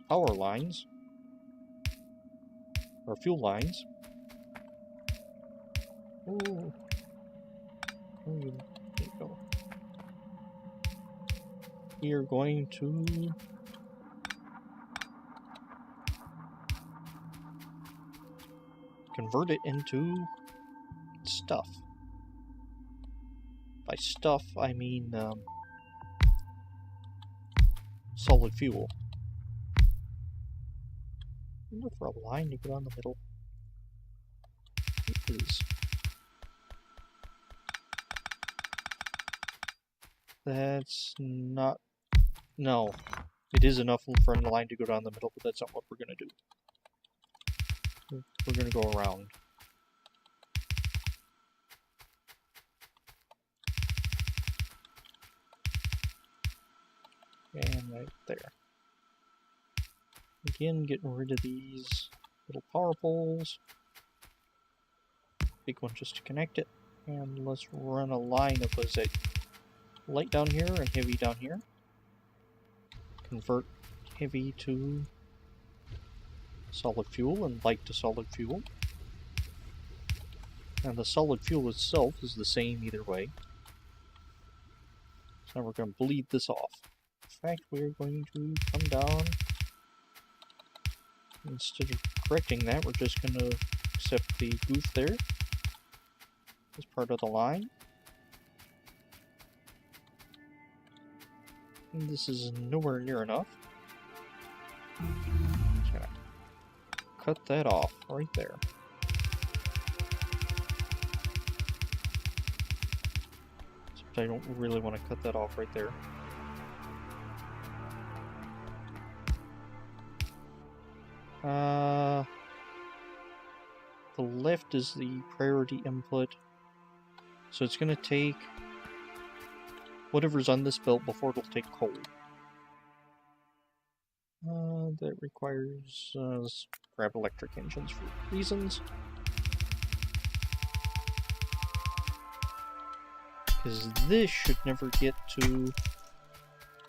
power lines or fuel lines. Ooh. There you go. We are going to convert it into stuff. By stuff, I mean solid fuel. I wonder for a line to go down the middle. It is. That's not... No. It is enough for a line to go down the middle, but that's not what we're going to do. We're going to go around. And right there. Again, getting rid of these little power poles. Big one just to connect it. And let's run a line of, what is it, light down here and heavy down here. Convert heavy to solid fuel and light to solid fuel. And the solid fuel itself is the same either way. So now we're going to bleed this off. In fact, we're going to come down. Instead of correcting that, we're just going to accept the goof there as part of the line. And this is nowhere near enough. Just gonna cut that off right there. Except I don't really want to cut that off right there. The left is the priority input, so it's going to take whatever's on this belt before it'll take coal. That requires let's grab electric engines for reasons. Because this should never get to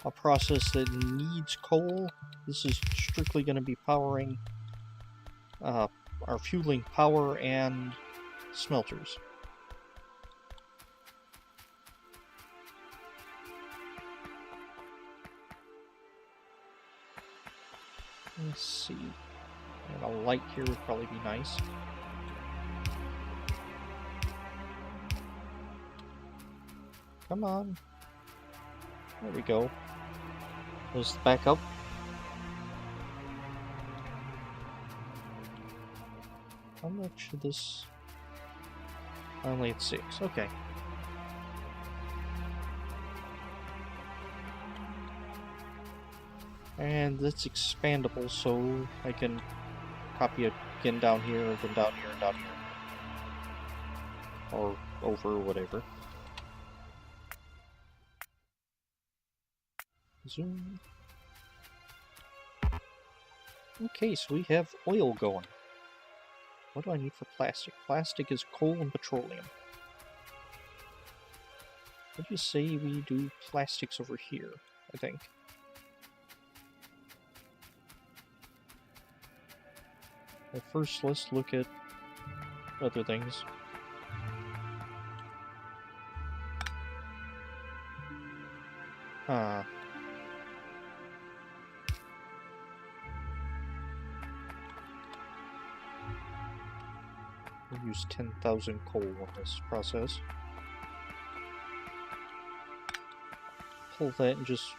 a process that needs coal. This is strictly going to be powering our fueling power and smelters. Let's see. And a light here would probably be nice. Come on. There we go. There's the backup. How much of this? Only at 6. Okay. And it's expandable, so I can copy it again down here, and then down here, and down here. Or over, whatever. Zoom. Okay, so we have oil going. What do I need for plastic? Plastic is coal and petroleum. Let's just say we do plastics over here, I think. Well, first, let's look at other things. We'll use 10,000 coal in this process. Pull that and just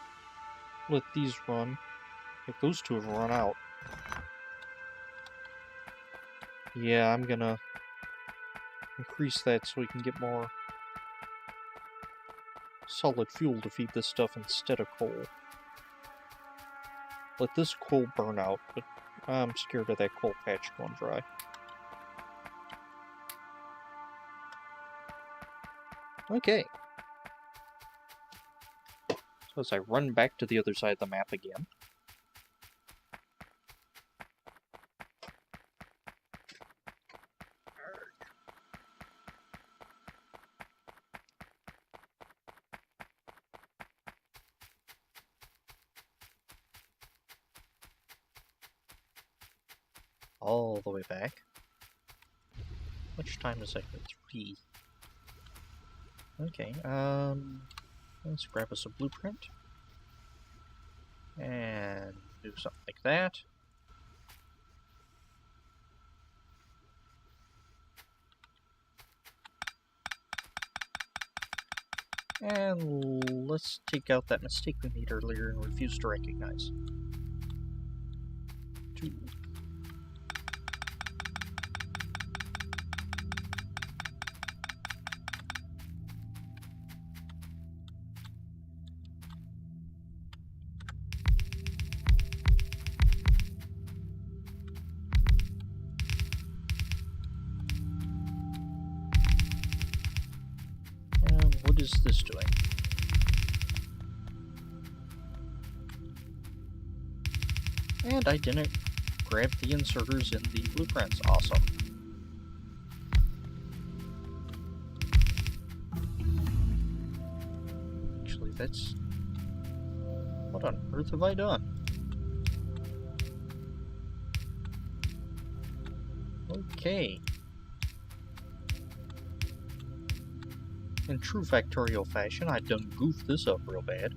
let these run. Like those two have run out. Yeah, I'm gonna increase that so we can get more solid fuel to feed this stuff instead of coal. Let this coal burn out, but I'm scared of that coal patch going dry. Okay. So as I run back to the other side of the map again. All the way back. Which time is it? 3. Okay, let's grab us a blueprint. And do something like that. And let's take out that mistake we made earlier and refuse to recognize. 2. And what is this doing? And I didn't grab the inserters in the blueprints. Awesome. Actually, that's... What on earth have I done? Okay. In true Factorio fashion, I done goofed this up real bad.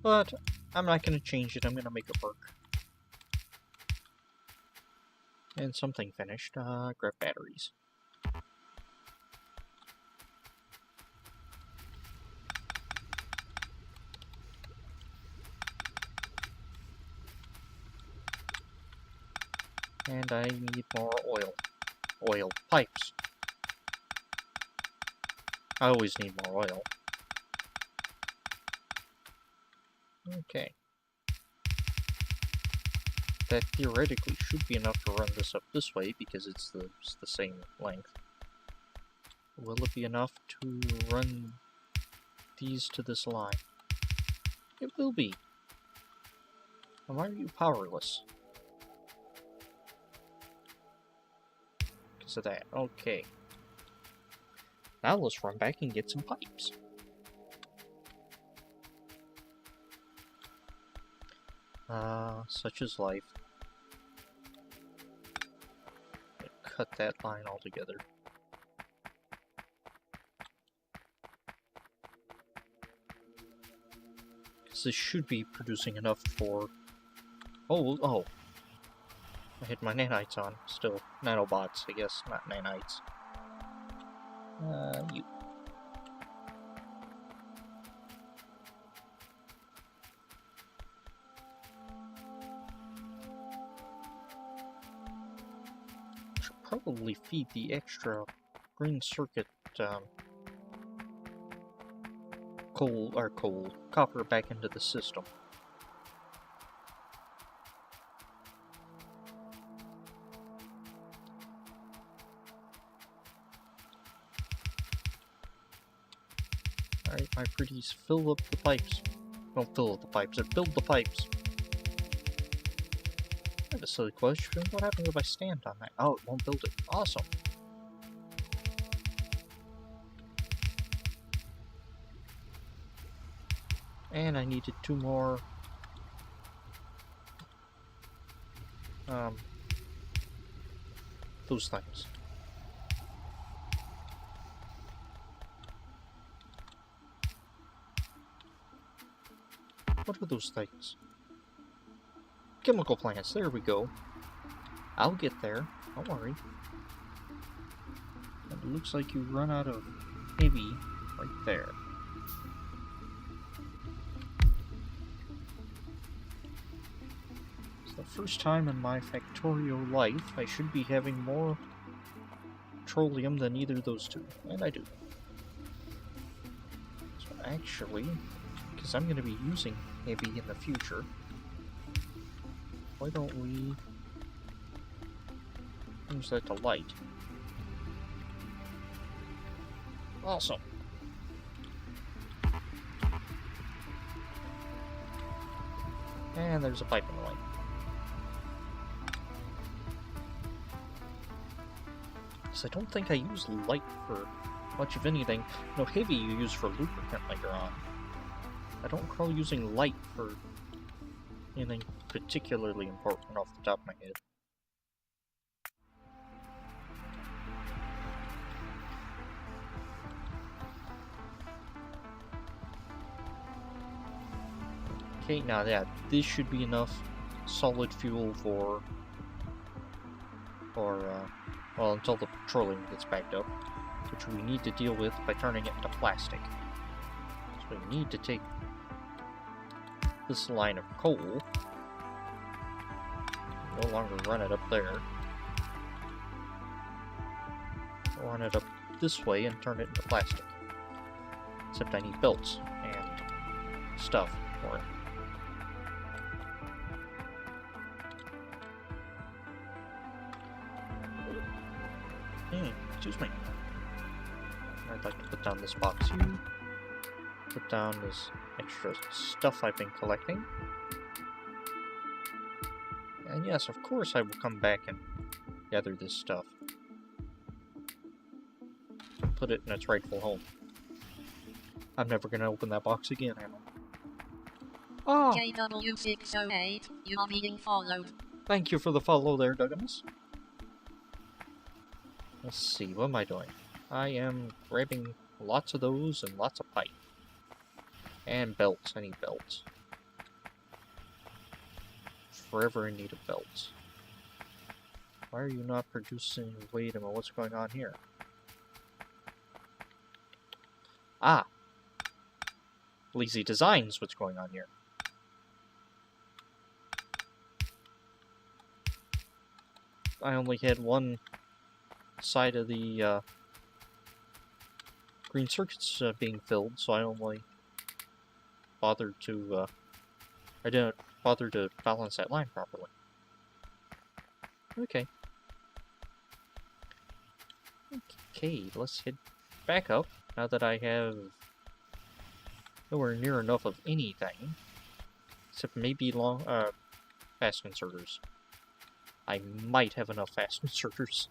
But I'm not going to change it, I'm going to make it work. And something finished. Grab batteries. And I need more oil. Oil pipes. I always need more oil. Okay. That theoretically should be enough to run this up this way because it's the same length. Will it be enough to run these to this line? It will be. Why are you powerless? Because of that. Okay. Now let's run back and get some pipes. Such is life. Cut that line altogether. So this should be producing enough for... Oh. I had my nanites on. Still. Nanobots, I guess. Not nanites. You. Should probably feed the extra green circuit, copper back into the system. Alright, my pretties, fill up the pipes. Don't fill up the pipes, or build the pipes. I have a silly question. What happens if I stand on that? Oh, it won't build it. Awesome. And I needed 2 more... those things. What are those things? Chemical plants, there we go. I'll get there, don't worry. And it looks like you run out of heavy right there. It's the first time in my Factorio life I should be having more petroleum than either of those two, and I do. So actually, because I'm going to be using heavy in the future, why don't we use that to light? Awesome. And there's a pipe in the way. So I don't think I use light for much of anything. No, heavy you use for lubricant later on. I don't recall using light for anything particularly important off the top of my head. Okay, now yeah, this should be enough solid fuel for well, until the petroleum gets backed up, which we need to deal with by turning it into plastic. So we need to take this line of coal, no longer run it up there, run it up this way and turn it into plastic. Except I need belts and stuff for it. Excuse me. I'd like to put down this box here. Put down this extra stuff I've been collecting. And yes, of course I will come back and gather this stuff. And put it in its rightful home. I'm never going to open that box again, am I? Ah! KW608, you are being followed. Thank you for the follow there, Douglas. Let's see, what am I doing? I am grabbing lots of those and lots of pipe. And belts, I need belts. Forever in need of belts. Why are you not producing? Wait a minute, what's going on here? Ah! Lazy Designs, what's going on here? I only had one side of the green circuits being filled, so I only bothered to I didn't bother to balance that line properly. Okay. Okay, let's head back up now that I have nowhere near enough of anything, except maybe fast inserters. I might have enough fast inserters.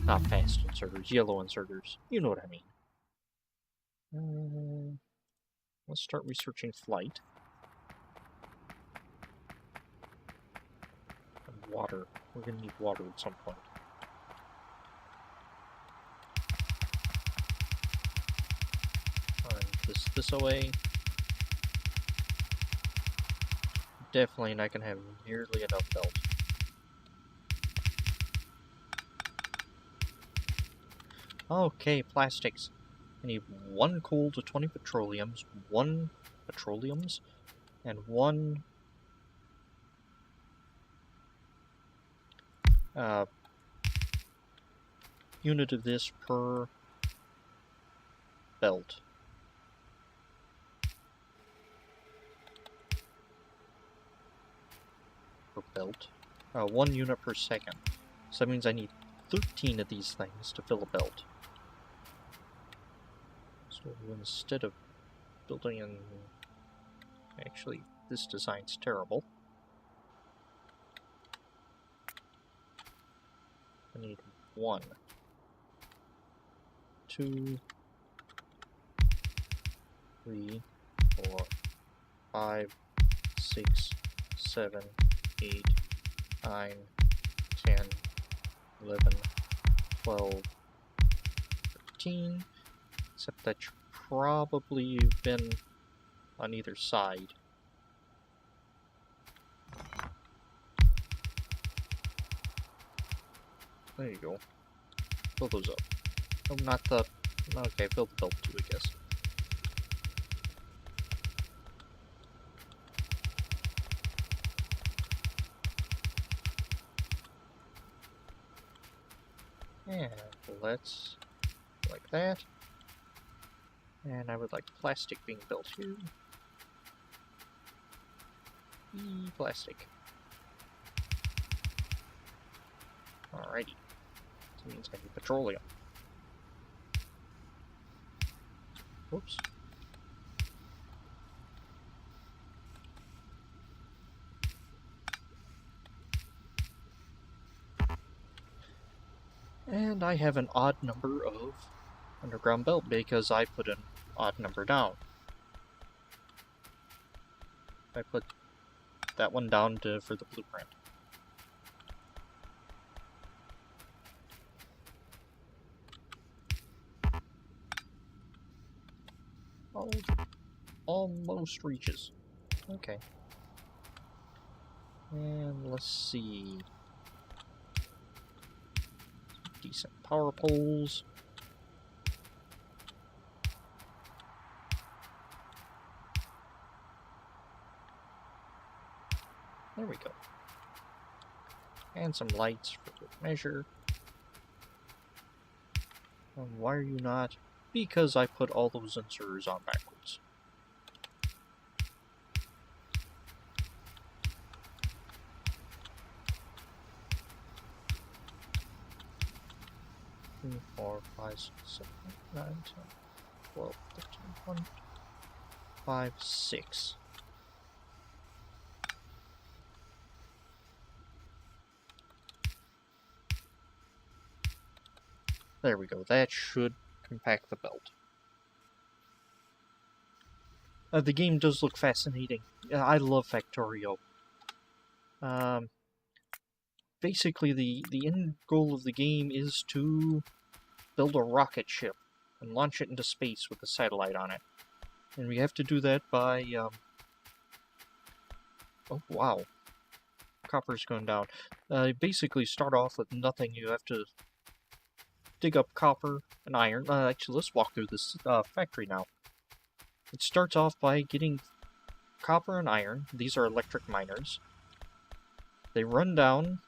Not fast inserters, yellow inserters. You know what I mean. Let's start researching flight. And water. We're gonna need water at some point. Turn this away. definitely not gonna have nearly enough belt. Okay, plastics. I need 1 coal to 20 petroleums, 1 petroleums, and 1 unit of this per belt. Per belt. 1 unit per second. So that means I need 13 of these things to fill a belt. So instead of building in... Actually, this design's terrible. I need 1, 2, 3, 4, 5, 6, 7, 8, 9, 10, 11, 12, 13. Except that should probably have been on either side. There you go. Fill those up. Oh, not the... Okay, fill the belt too, I guess. And let's... like that. And I would like plastic being built here. Plastic. Alrighty. That means I need petroleum. Whoops. And I have an odd number of underground belt because I put an odd number down. I put that one down for the blueprint. Oh, almost reaches. Okay. And let's see. Decent power poles. There we go. And some lights for good measure. And why are you not? Because I put all those inserters on backwards. Three, 4, 5, 6, 7, 8, 9, 10, 12, 13, 1, 5, 6. There we go. That should compact the belt. The game does look fascinating. I love Factorio. Basically, the end goal of the game is to build a rocket ship and launch it into space with a satellite on it. And we have to do that by... Oh, wow. Copper's going down. Basically, start off with nothing. You have to dig up copper and iron. Actually, let's walk through this factory now. It starts off by getting copper and iron. These are electric miners. They run down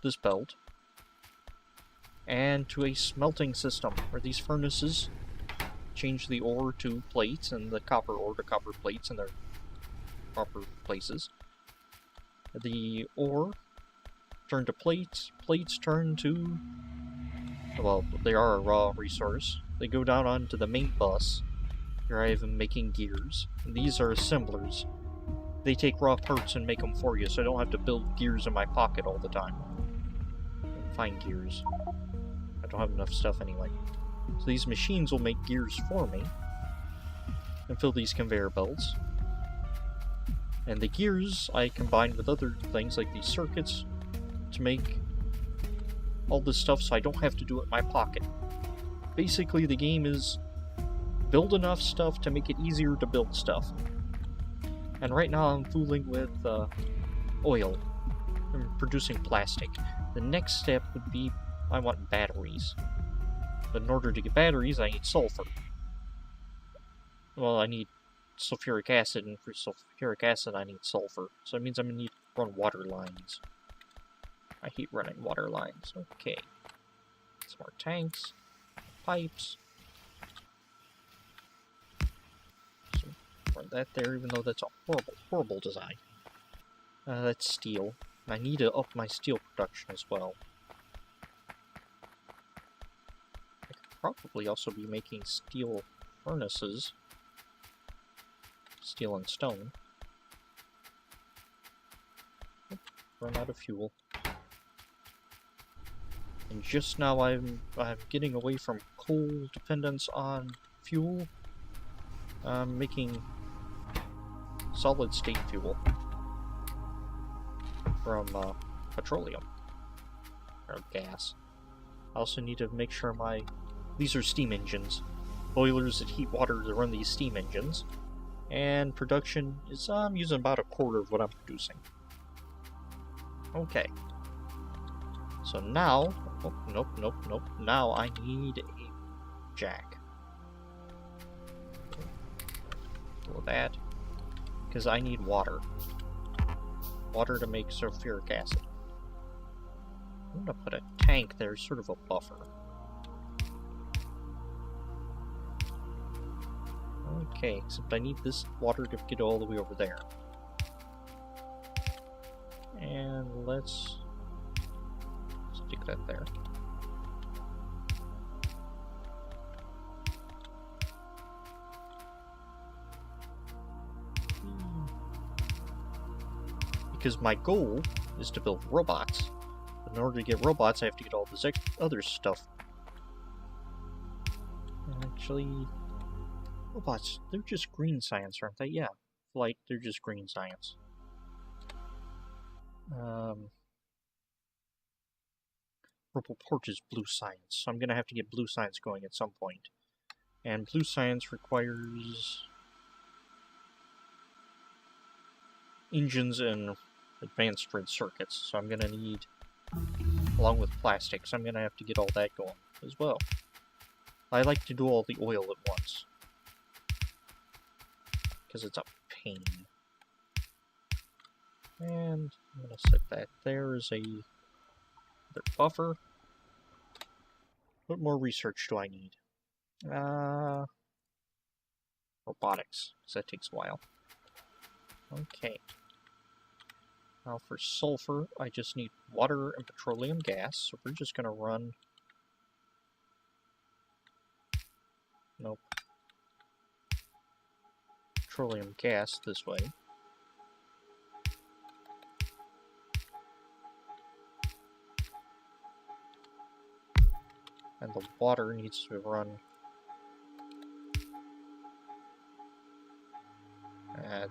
this belt and to a smelting system where these furnaces change the ore to plates and the copper ore to copper plates in their proper places. The ore turn to plates, plates turn to... well, they are a raw resource. They go down onto the main bus. Here I have them making gears. And these are assemblers. They take raw parts and make them for you, so I don't have to build gears in my pocket all the time. And find gears. I don't have enough stuff anyway. So these machines will make gears for me. And fill these conveyor belts. And the gears I combine with other things like these circuits to make all this stuff so I don't have to do it in my pocket. Basically, the game is build enough stuff to make it easier to build stuff. And right now I'm fooling with oil. I'm producing plastic. The next step would be I want batteries. But in order to get batteries, I need sulfur. Well, I need sulfuric acid, and for sulfuric acid, I need sulfur. So it means I'm going to need to run water lines. I hate running water lines. Okay. Some more tanks. Pipes. So run that there, even though that's a horrible, horrible design. That's steel. I need to up my steel production as well. I could probably also be making steel furnaces. Steel and stone. Oop, run out of fuel. And just now I'm getting away from coal dependence on fuel. I'm making solid state fuel from petroleum or gas. I also need to make sure these are steam engines. Boilers that heat water to run these steam engines. And production is, I'm using about a quarter of what I'm producing. Okay. So now, oh, nope. Now I need a jack. For that. Because I need water. Water to make sulfuric acid. I'm gonna put a tank there, sort of a buffer. Okay, except I need this water to get all the way over there. And let's stick that there. Because my goal is to build robots. But in order to get robots, I have to get all this other stuff. Actually, robots, they're just green science, aren't they? Yeah, flight, they're just green science. Purple Porch is blue science, so I'm gonna have to get blue science going at some point. And blue science requires engines and advanced red circuits, so I'm gonna need, along with plastics, I'm gonna have to get all that going as well. I like to do all the oil at once, because it's a pain. And I'm gonna set that there as a buffer. What more research do I need? Robotics, because that takes a while. Okay. Now for sulfur, I just need water and petroleum gas, so we're just gonna run... Nope. Petroleum gas this way. And the water needs to run...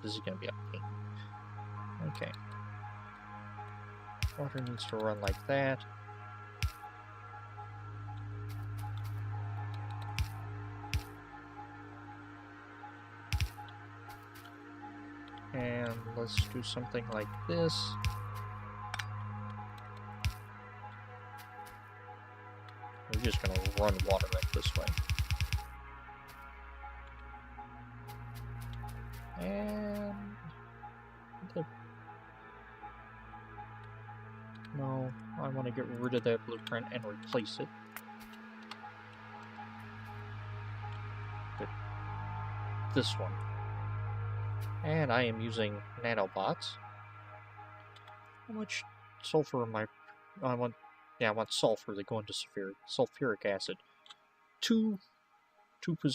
this is gonna be a pain. Okay. Water needs to run like that. And let's do something like this. We're just gonna run water up this way. And... No, I want to get rid of that blueprint and replace it with this one. And I am using nanobots. How much sulfur am I want sulfur to go into sulfuric acid. 2 per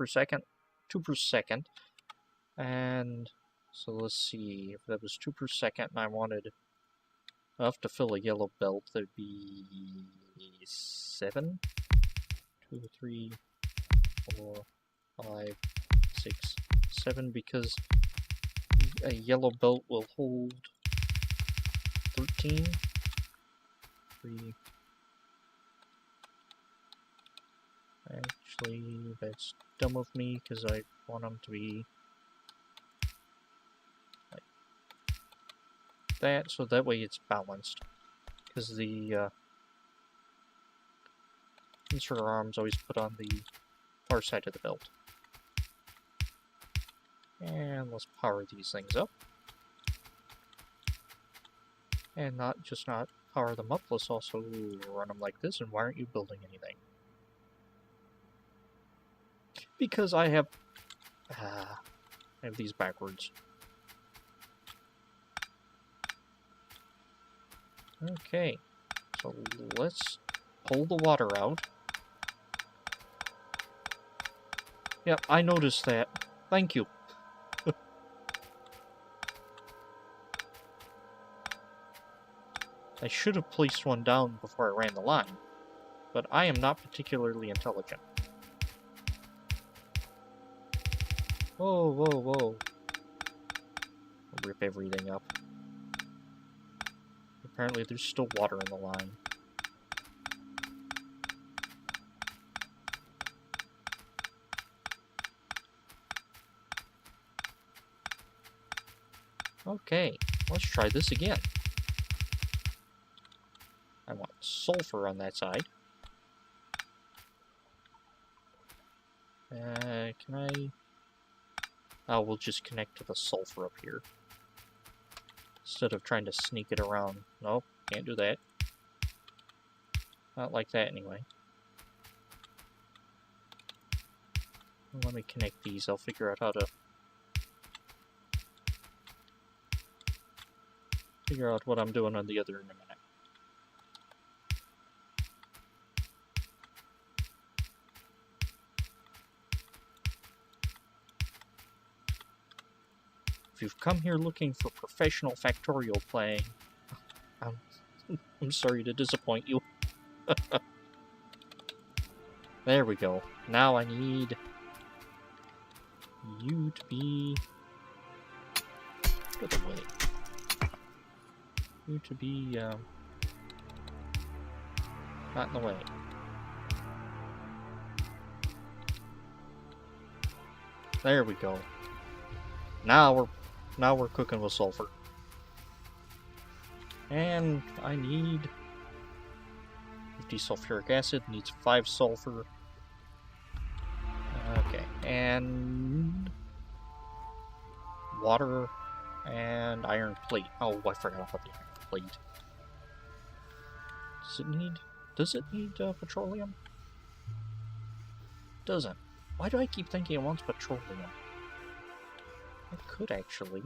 second. 2 per second. And so let's see, if that was 2 per second and I wanted enough to fill a yellow belt, that'd be 7? 2, 3, 4, 5, 6, 7, because a yellow belt will hold 13. 3. Actually, that's dumb of me, because I want them to be that, so that way it's balanced. Because the inserter arm's always put on the far side of the belt. And let's power these things up. And not power them up, let's also run them like this, and why aren't you building anything? Because I have these backwards. Okay, so let's pull the water out. Yep, I noticed that. Thank you. I should have placed one down before I ran the line, but I am not particularly intelligent. Whoa, whoa, whoa. I'll rip everything up. Apparently there's still water in the line. Okay, let's try this again. I want sulfur on that side. Can I... Oh, we'll just connect to the sulfur up here. Instead of trying to sneak it around. Nope, can't do that. Not like that, anyway. Let me connect these. I'll figure out how to... figure out what I'm doing on the other in a minute. If you've come here looking for professional Factorio playing, I'm sorry to disappoint you. There we go. Now I need you to be... Get away. You to be, not in the way. There we go. Now we're cooking with sulfur. And I need 50 sulfuric acid, needs 5 sulfur. Okay, and water and iron plate. Oh, I forgot about the iron plate. Does it need petroleum? Doesn't. Why do I keep thinking it wants petroleum? It could actually.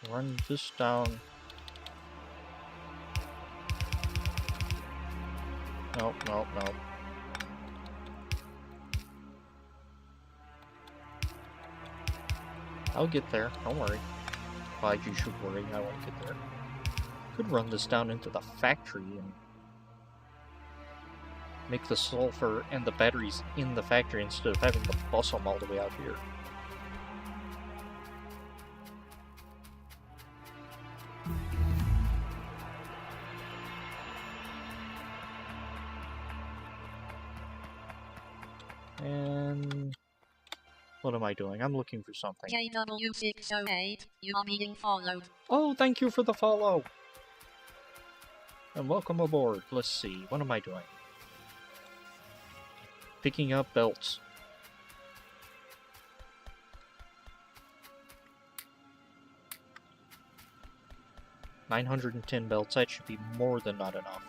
Run this down. Nope, nope, nope. I'll get there, don't worry. Why you should worry, I won't get there. Could run this down into the factory and make the sulfur and the batteries in the factory instead of having to bus them all the way out here. And what am I doing? I'm looking for something. KW608, you are being followed. Oh, thank you for the follow! And welcome aboard. Let's see, what am I doing? Picking up belts. $910 belts, that should be more than not enough.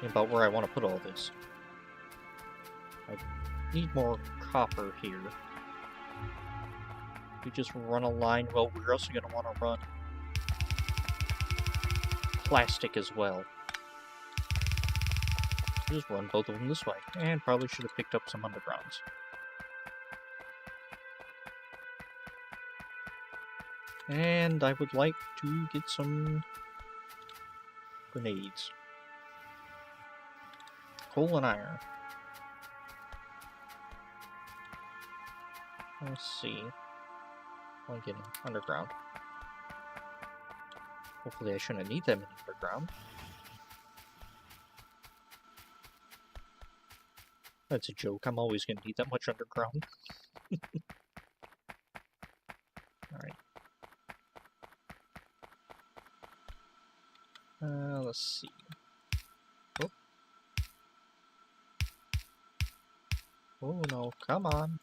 About where I want to put all this. I need more copper here. We just run a line. Well, we're also going to want to run plastic as well. Just run both of them this way. And probably should have picked up some undergrounds. And I would like to get some grenades. Coal and iron. Let's see. I'm getting underground. Hopefully I shouldn't need them in underground. That's a joke. I'm always gonna need that much underground. Alright. Let's see. Oh. Oh no, come on.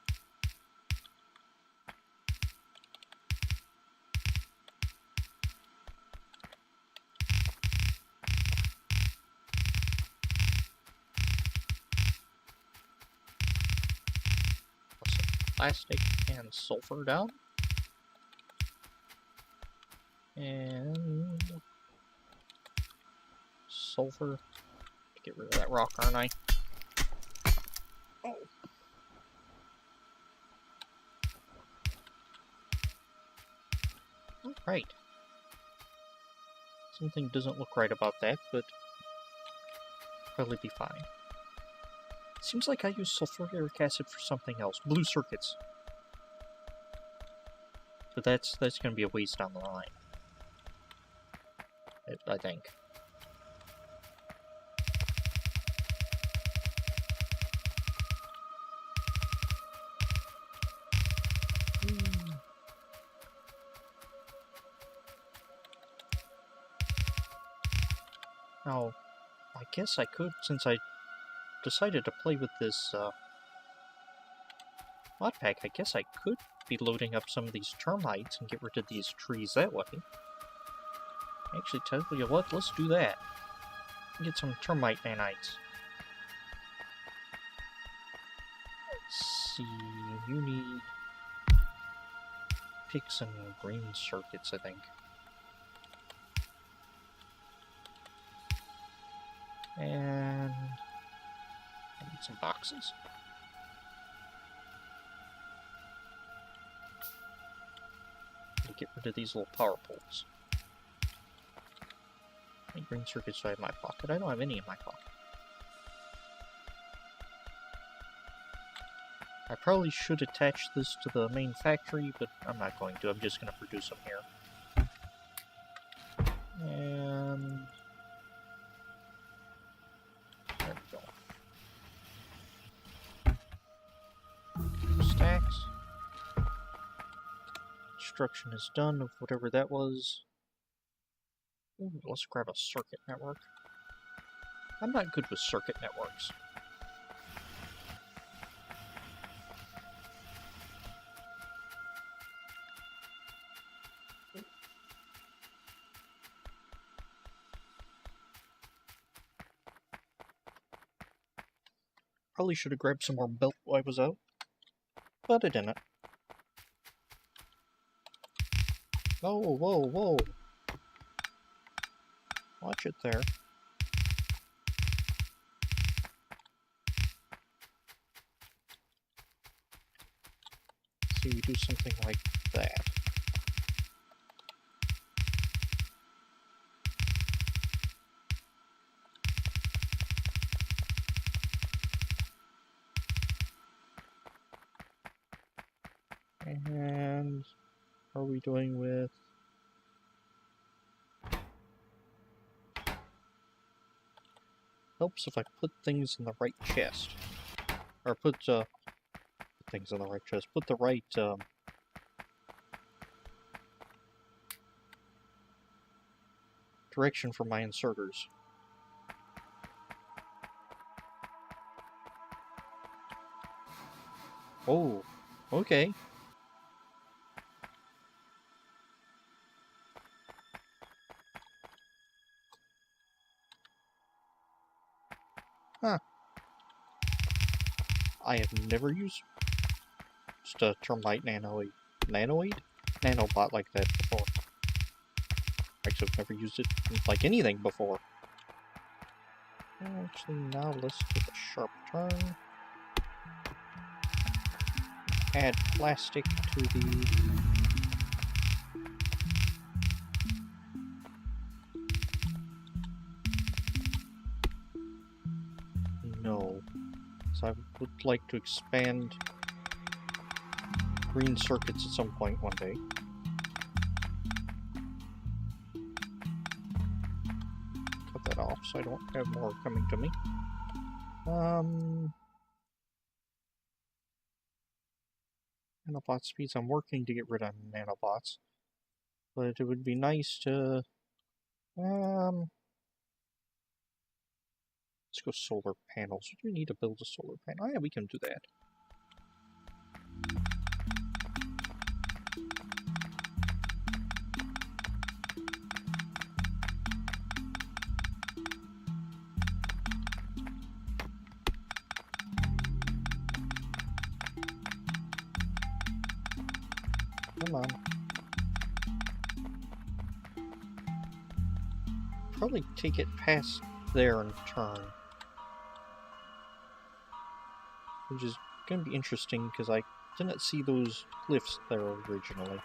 Plastic and sulfur down. And sulfur to get rid of that rock, aren't I? Oh. Alright. Something doesn't look right about that, but probably be fine. Seems like I use sulfuric acid for something else. Blue circuits. But that's going to be a waste down the line. I think. Now, I guess I could, since I decided to play with this mod pack, I guess I could be loading up some of these termites and get rid of these trees that way. Actually, tell you what, let's do that. Get some termite nanites. Let's see, you need picks and green circuits, I think. And I need some boxes. Get rid of these little power poles. How many green circuits do I have in my pocket? I don't have any in my pocket. I probably should attach this to the main factory, but I'm not going to. I'm just going to produce them here. And there we go. 2 stacks. Construction is done of whatever that was. Ooh, let's grab a circuit network. I'm not good with circuit networks. Probably should have grabbed some more belt while I was out, but I didn't. Whoa, whoa, whoa. Watch it there. See, we do something like that. And how are we doing with... Helps if I put things in the right chest. Or put things in the right chest. Put the right direction for my inserters. Oh, okay. Huh. I have never used just a termite nanobot like that before. Actually, I've never used it like anything before. Actually, now let's take a sharp turn. Add plastic to the... No. So I would like to expand green circuits at some point one day. Cut that off so I don't have more coming to me. Nanobot speeds. I'm working to get rid of nanobots. But it would be nice to... let's go solar panels. Do you need to build a solar panel? Oh, yeah, we can do that. Come on. Probably take it past there and turn. Which is going to be interesting because I didn't see those glyphs there originally.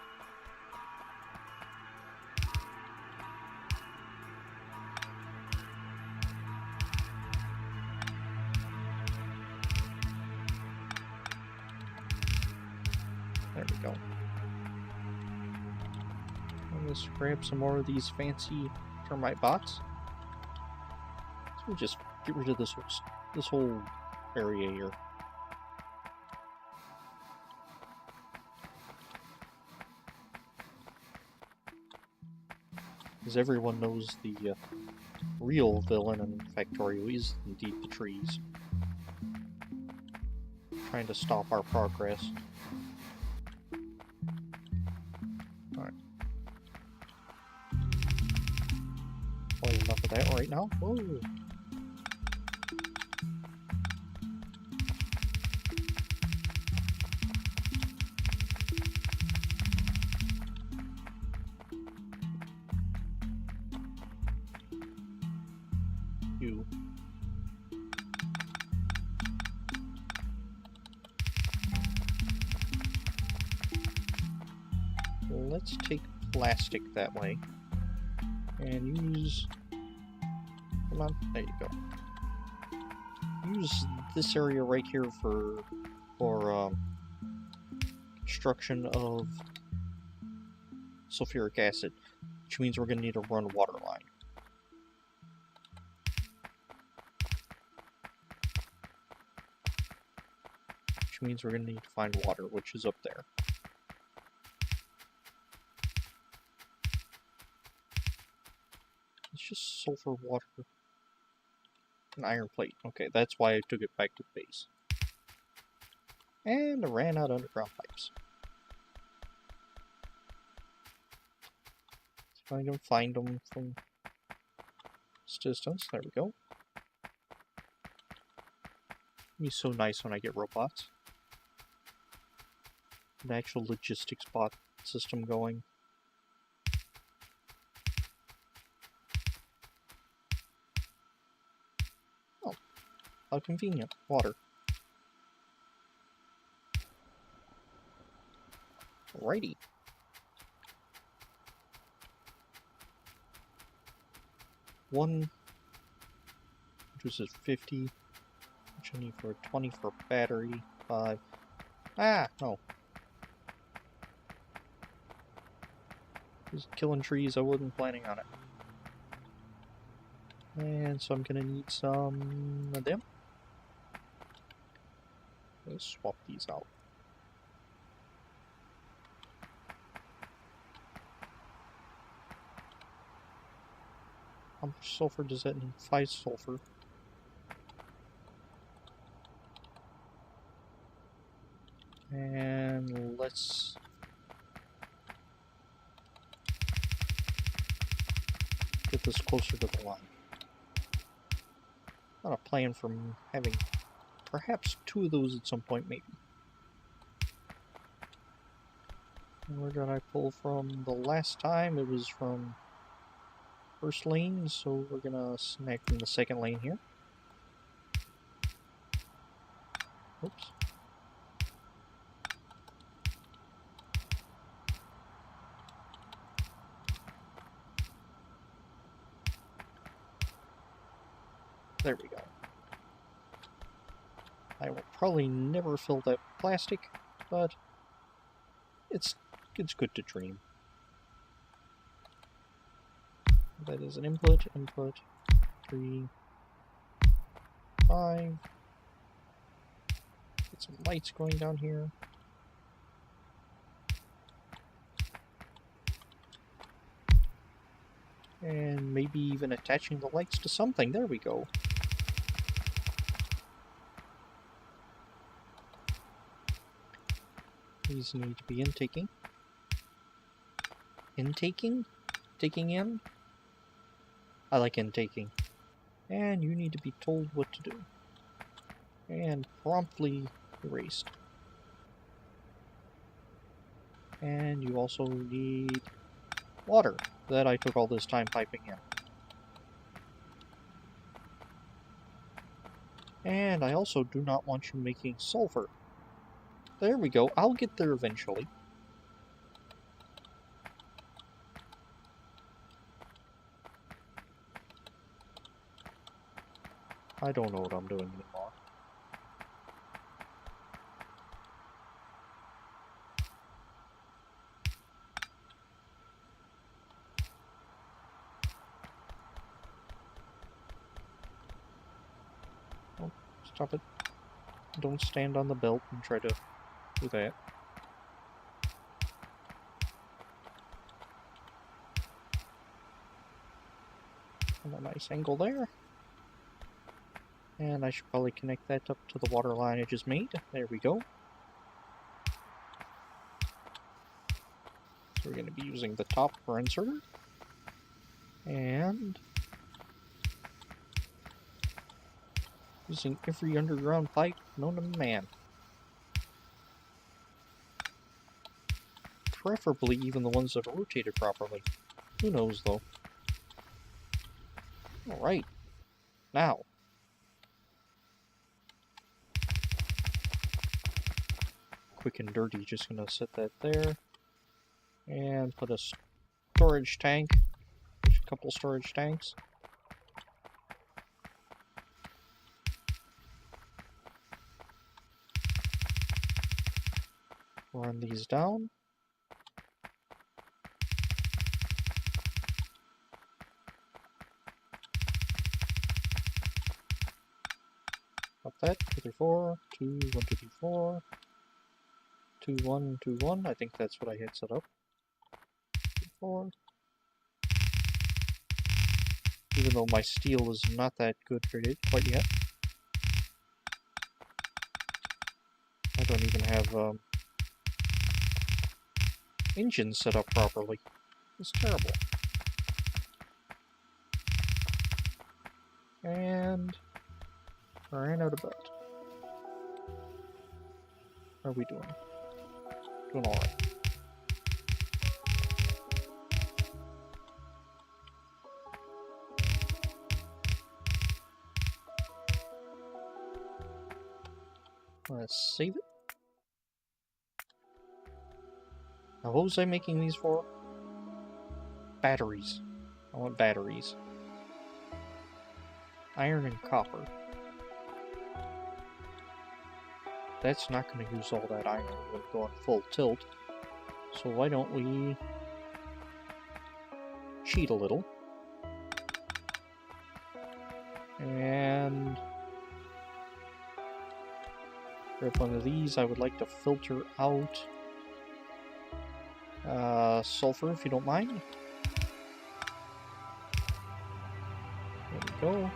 There we go. Let's grab some more of these fancy termite bots. So we'll just get rid of this whole area here. As everyone knows, the real villain in Factorio is indeed the trees. Trying to stop our progress. Alright. Probably enough of that right now. Whoa! You. Let's take plastic that way and use... Come on, there you go. Use this area right here for construction of sulfuric acid, which means we're going to need to run a water line. Which means we're going to need to find water, which is up there. It's just sulfur, water, and iron plate. Okay, that's why I took it back to the base. And I ran out of underground pipes. If I can find them from this distance. There we go. It'll be so nice when I get robots. An actual logistics bot system going. Oh, how convenient. Water. Alrighty. One, which was at 50, which I need for 20 for battery, 5. Ah, no. Just killing trees, I wasn't planning on it. And so I'm gonna need some of them. Let's swap these out. How much sulfur does that need? 5 sulfur. And let's... get this closer to the line. On a plan for having perhaps 2 of those at some point, maybe. And where did I pull from the last time? It was from first lane, so we're gonna snag from the second lane here. Oops. There we go. I will probably never fill that plastic, but it's good to dream. That is an input, 3, 5. Get some lights going down here. And maybe even attaching the lights to something. There we go. These need to be intaking. Intaking? Taking in? I like intaking. And you need to be told what to do. And promptly erased. And you also need water that I took all this time piping in. And I also do not want you making sulfur. There we go. I'll get there eventually. I don't know what I'm doing anymore. Oh, stop it. Don't stand on the belt and try to do that. And a nice angle there. And I should probably connect that up to the water line I just made. There we go. So we're going to be using the top for inserter. And using every underground pipe known to man. Preferably even the ones that are rotated properly. Who knows though. Alright. Now. Quick and dirty, just gonna set that there. And put a storage tank. A couple storage tanks. Run these down. Up that, 2, 3, 4, 2, 1, 2, 3, 4, 2, 1, 2, 1. I think that's what I had set up. 2, 4. Even though my steel is not that good for it quite yet. I don't even have engines set up properly. It's terrible. And I ran out of belt. How are we doing? Doing alright. Let's save it. Now what was I making these for? Batteries. I want batteries. Iron and copper. That's not going to use all that iron when going full tilt. So why don't we cheat a little. And grab one of these. I would like to filter out sulfur, if you don't mind. There we go.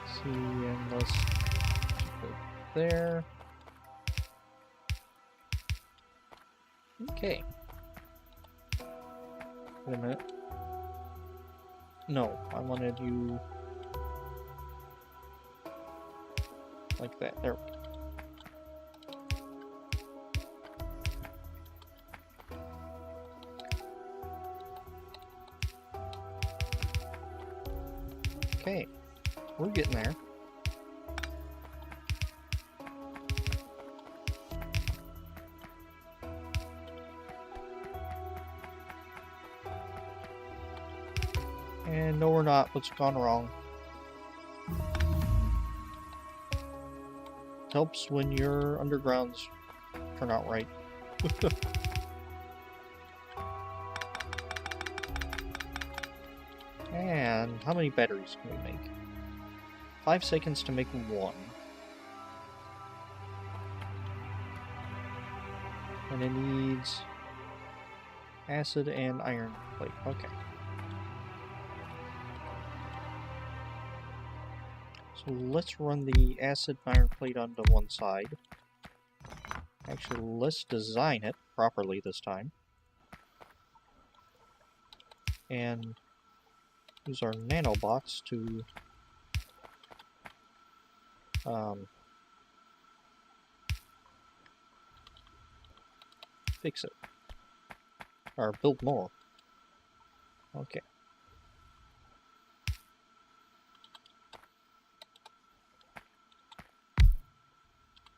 See, and let's put it there. Okay. Wait a minute. No, I wanted you like that. There. Okay, we're getting there. And no, we're not. What's gone wrong? It helps when your undergrounds turn out right. And how many batteries can we make? 5 seconds to make one. And it needs acid and iron plate. Okay. So let's run the acid and iron plate onto one side. Actually, let's design it properly this time. And use our nanobots to fix it. Or build more. Okay.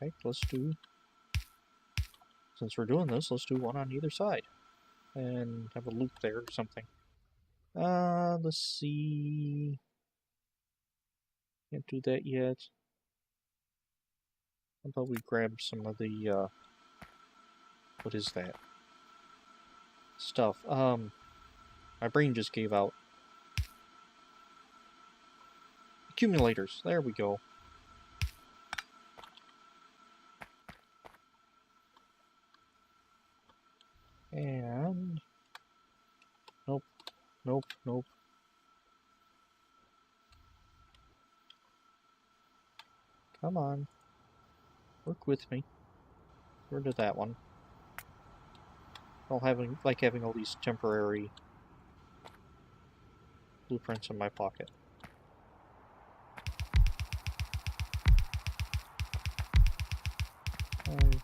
Okay, let's do... Since we're doing this, let's do one on either side. And have a loop there or something. Let's see... Can't do that yet. How about we grab some of the, what is that? Stuff. My brain just gave out. Accumulators. There we go. And... Nope. Nope. Nope. Come on. Work with me. Get rid of that one. I don't like having all these temporary blueprints in my pocket. Five.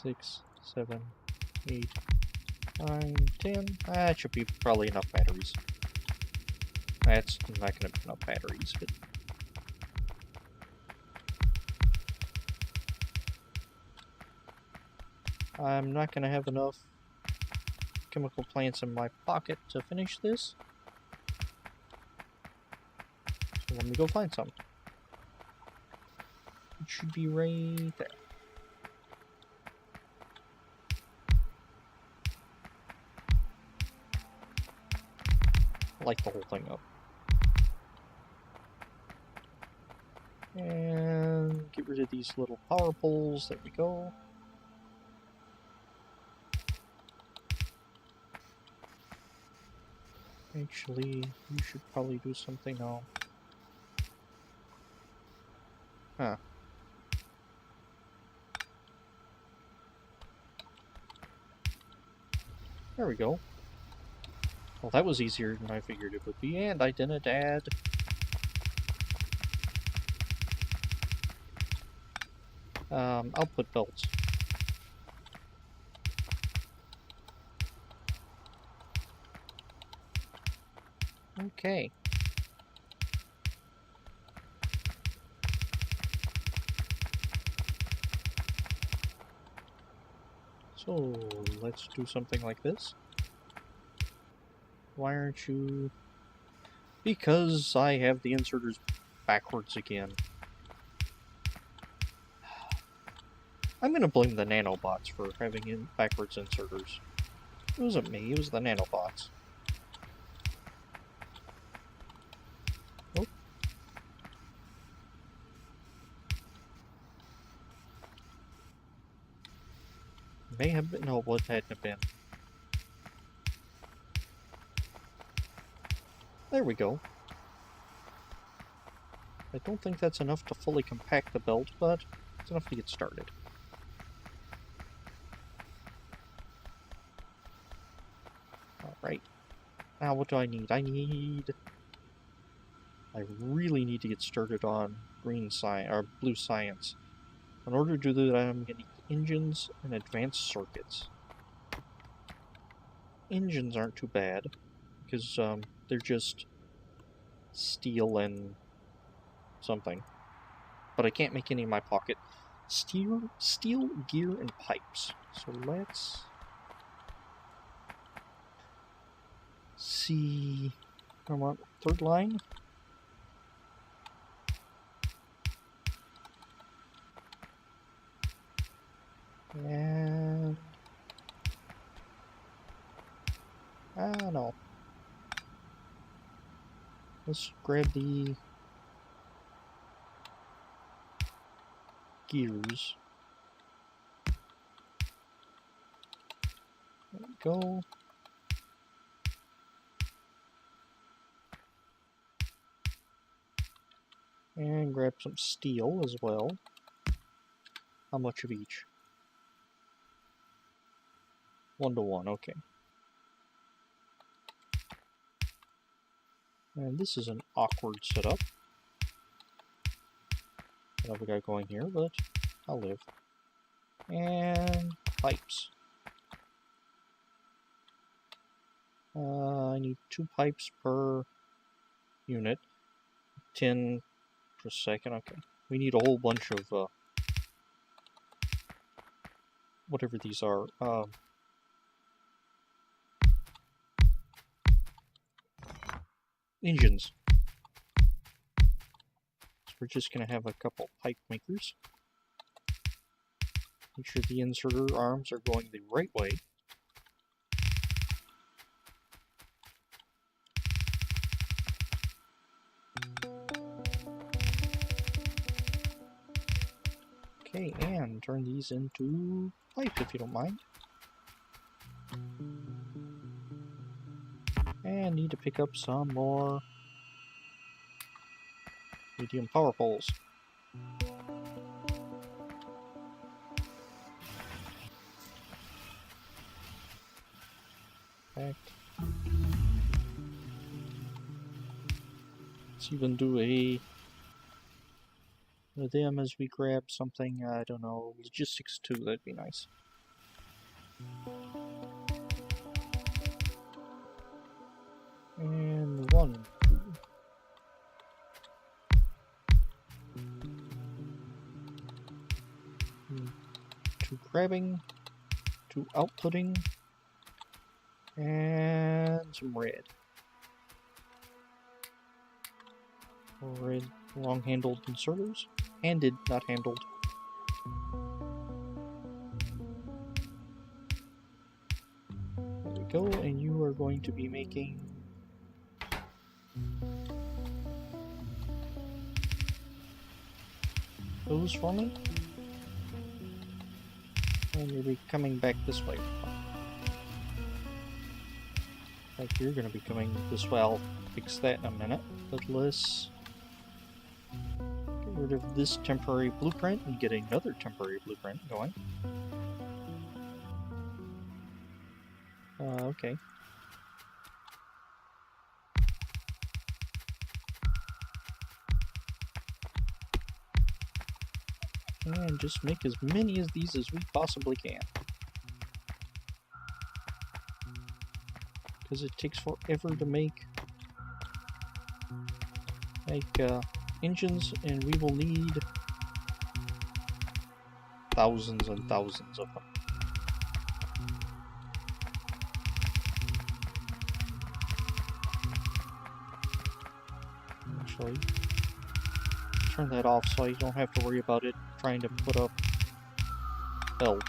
6, 7, 8, 9, 10. That should be probably enough batteries. That's not going to be enough batteries, but... I'm not going to have enough chemical plants in my pocket to finish this. So let me go find some. It should be right there. Light the whole thing up. And get rid of these little power poles. There we go. Actually, you should probably do something now. Huh. There we go. Well, that was easier than I figured it would be, and I didn't add... output belts. Okay. So, let's do something like this. Why aren't you... Because I have the inserters backwards again. I'm gonna blame the nanobots for having backwards inserters. It wasn't me, it was the nanobots. Oh. May have been... No, what hadn't have been. There we go. I don't think that's enough to fully compact the belt, but it's enough to get started. Alright. Now what do I need? I really need to get started on green science, or blue science. In order to do that, I'm going to need engines and advanced circuits. Engines aren't too bad, because they're just steel and something. But I can't make any in my pocket. Steel, gear, and pipes. So let's see. I want third line. And no. Let's grab the gears. There we go. And grab some steel as well. How much of each? 1 to 1, okay. And this is an awkward setup. What have we got going here, but I'll live. And pipes. I need 2 pipes per unit. 10 per second, okay. We need a whole bunch of, whatever these are. Engines. So we're just going to have a couple pipe makers. Make sure the inserter arms are going the right way. Okay, and turn these into pipe if you don't mind. And need to pick up some more medium power poles. Let's even do a with them as we grab something, I don't know, logistics 2, that'd be nice. And 1, 2. 2 grabbing, 2 outputting, and some red. Red long-handled inserters. Handed, not handled. There we go, and you are going to be making those for me. And you'll be coming back this way. Like you're going to be coming this way. I'll fix that in a minute. But let's get rid of this temporary blueprint and get another temporary blueprint going. Okay. And just make as many of these as we possibly can. Because it takes forever to make engines, and we will need thousands and thousands of them. Actually, turn that off so I don't have to worry about it trying to put up belt.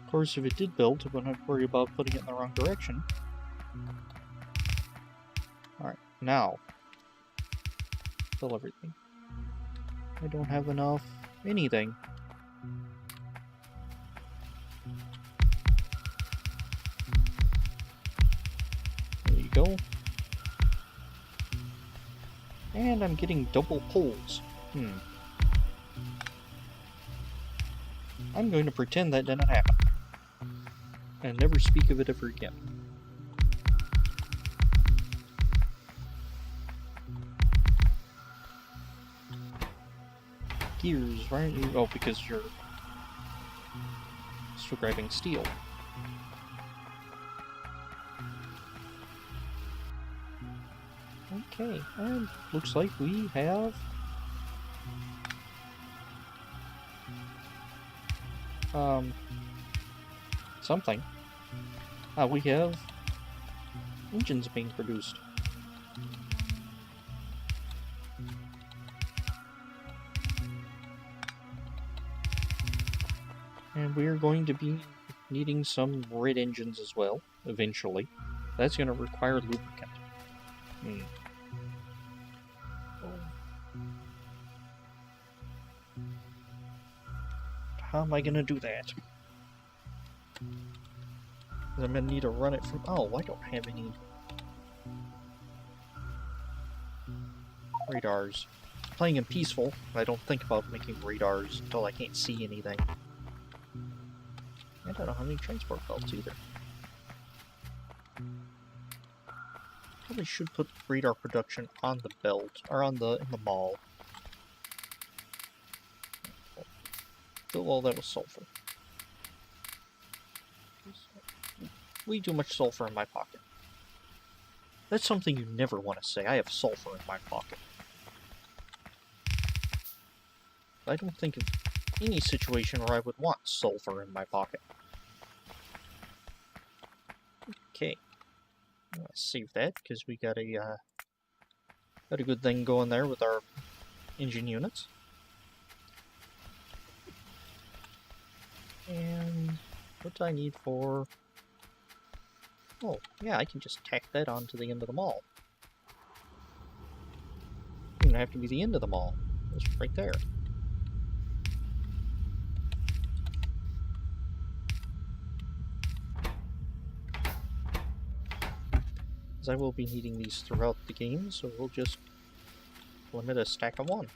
Of course, if it did build, I wouldn't have to worry about putting it in the wrong direction. Alright, now fill everything. I don't have enough anything. There you go. And I'm getting double poles. I'm going to pretend that didn't happen. And never speak of it ever again. Gears, right? Oh, because you're still grabbing steel. Okay, and looks like we have something. We have engines being produced. And we're going to be needing some red engines as well, eventually. That's going to require lubricant. How am I going to do that? I'm going to need to run it from... Oh, I don't have any... radars. Playing in peaceful, I don't think about making radars until I can't see anything. I don't have any transport belts either. Probably should put radar production on the belt, or in the mall. Fill all that with sulfur. Way too much sulfur in my pocket. That's something you never want to say. I have sulfur in my pocket. I don't think of any situation where I would want sulfur in my pocket. Okay. Let's save that, because we got a good thing going there with our engine units. And what do I need for... Oh, yeah, I can just tack that onto the end of the mall. It doesn't have to be the end of the mall. It's right there. As I will be needing these throughout the game, so we'll just limit a stack of one.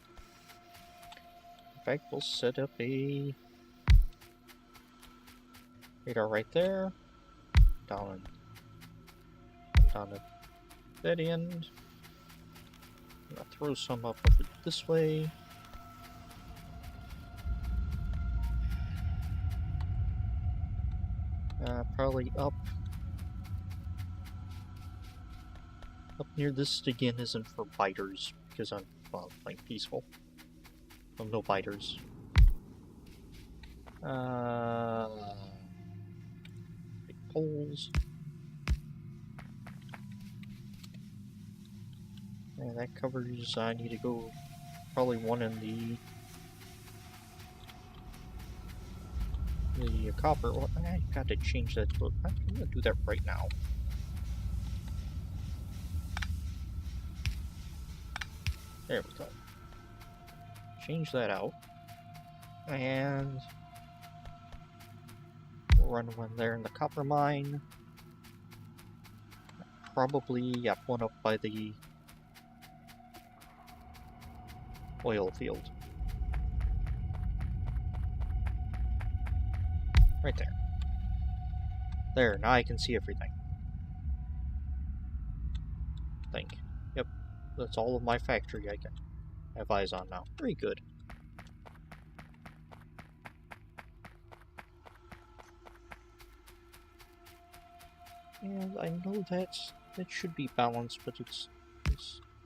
In fact, we'll set up a radar right there, down at that end. I'm gonna throw some up over this way. Probably up near this again isn't for biters, because I'm playing peaceful. Well, no biters. Big poles. And that covers, I need to go probably one in the copper. Well, I got to change that. I'm going to do that right now. There we go. Change that out. And we'll run one there in the copper mine. Probably, yeah, one up by the oil field. Right there. There, now I can see everything. I think. Yep. That's all of my factory I can have eyes on now. Very good. And I know that should be balanced, but it's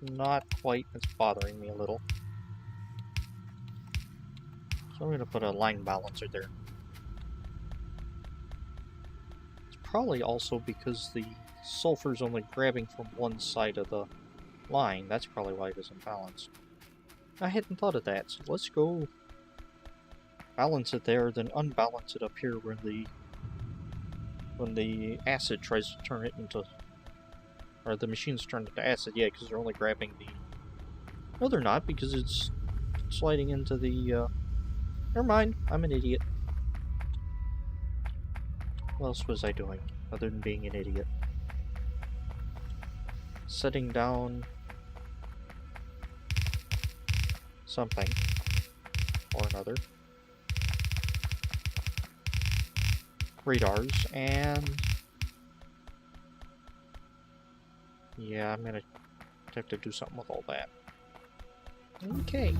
not quite. It's bothering me a little. So I'm going to put a line balancer there. It's probably also because the sulfur's only grabbing from one side of the line. That's probably why it isn't balanced. I hadn't thought of that, so let's go balance it there, then unbalance it up here when the acid tries to turn it into... Or the machines turn it to acid, yeah, because they're only grabbing the... No, they're not, because it's sliding into the... Never mind, I'm an idiot. What else was I doing, other than being an idiot? Setting down... something. Or another. Radars, and... Yeah, I'm gonna have to do something with all that. Okay.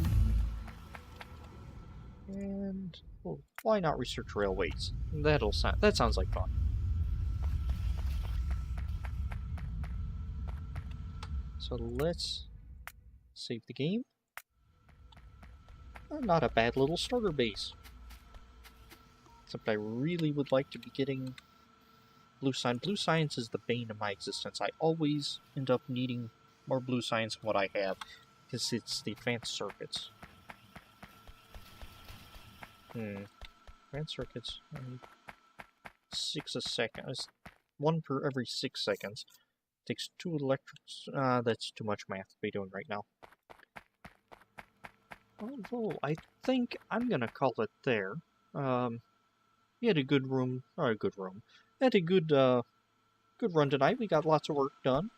And... well, why not research railways? That sounds like fun. So let's save the game. Not a bad little starter base. Except I really would like to be getting blue science. Blue science is the bane of my existence. I always end up needing more blue science than what I have, because it's the advanced circuits. Red circuits. 6 a second. It's 1 per every 6 seconds. Takes 2 electrics. That's too much math to be doing right now. Although, I think I'm gonna call it there. We had a good room. Or a good room. Had a good, good run tonight. We got lots of work done.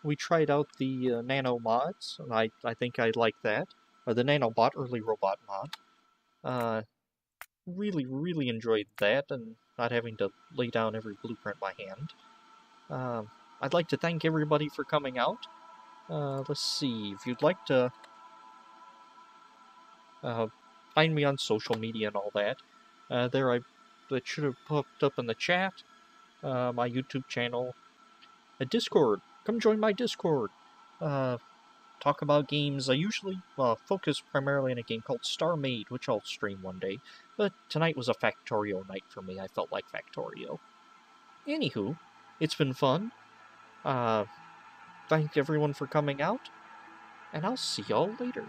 We tried out the nano mods, and I think I like that. Or the nanobot early robot mod. Really, really enjoyed that, and not having to lay down every blueprint by hand. I'd like to thank everybody for coming out. Let's see, if you'd like to find me on social media and all that, that should have popped up in the chat. My YouTube channel, a Discord. Come join my Discord. Talk about games. I usually focus primarily on a game called Star Maid, which I'll stream one day. But tonight was a Factorio night for me. I felt like Factorio. Anywho, it's been fun. Thank everyone for coming out, and I'll see y'all later.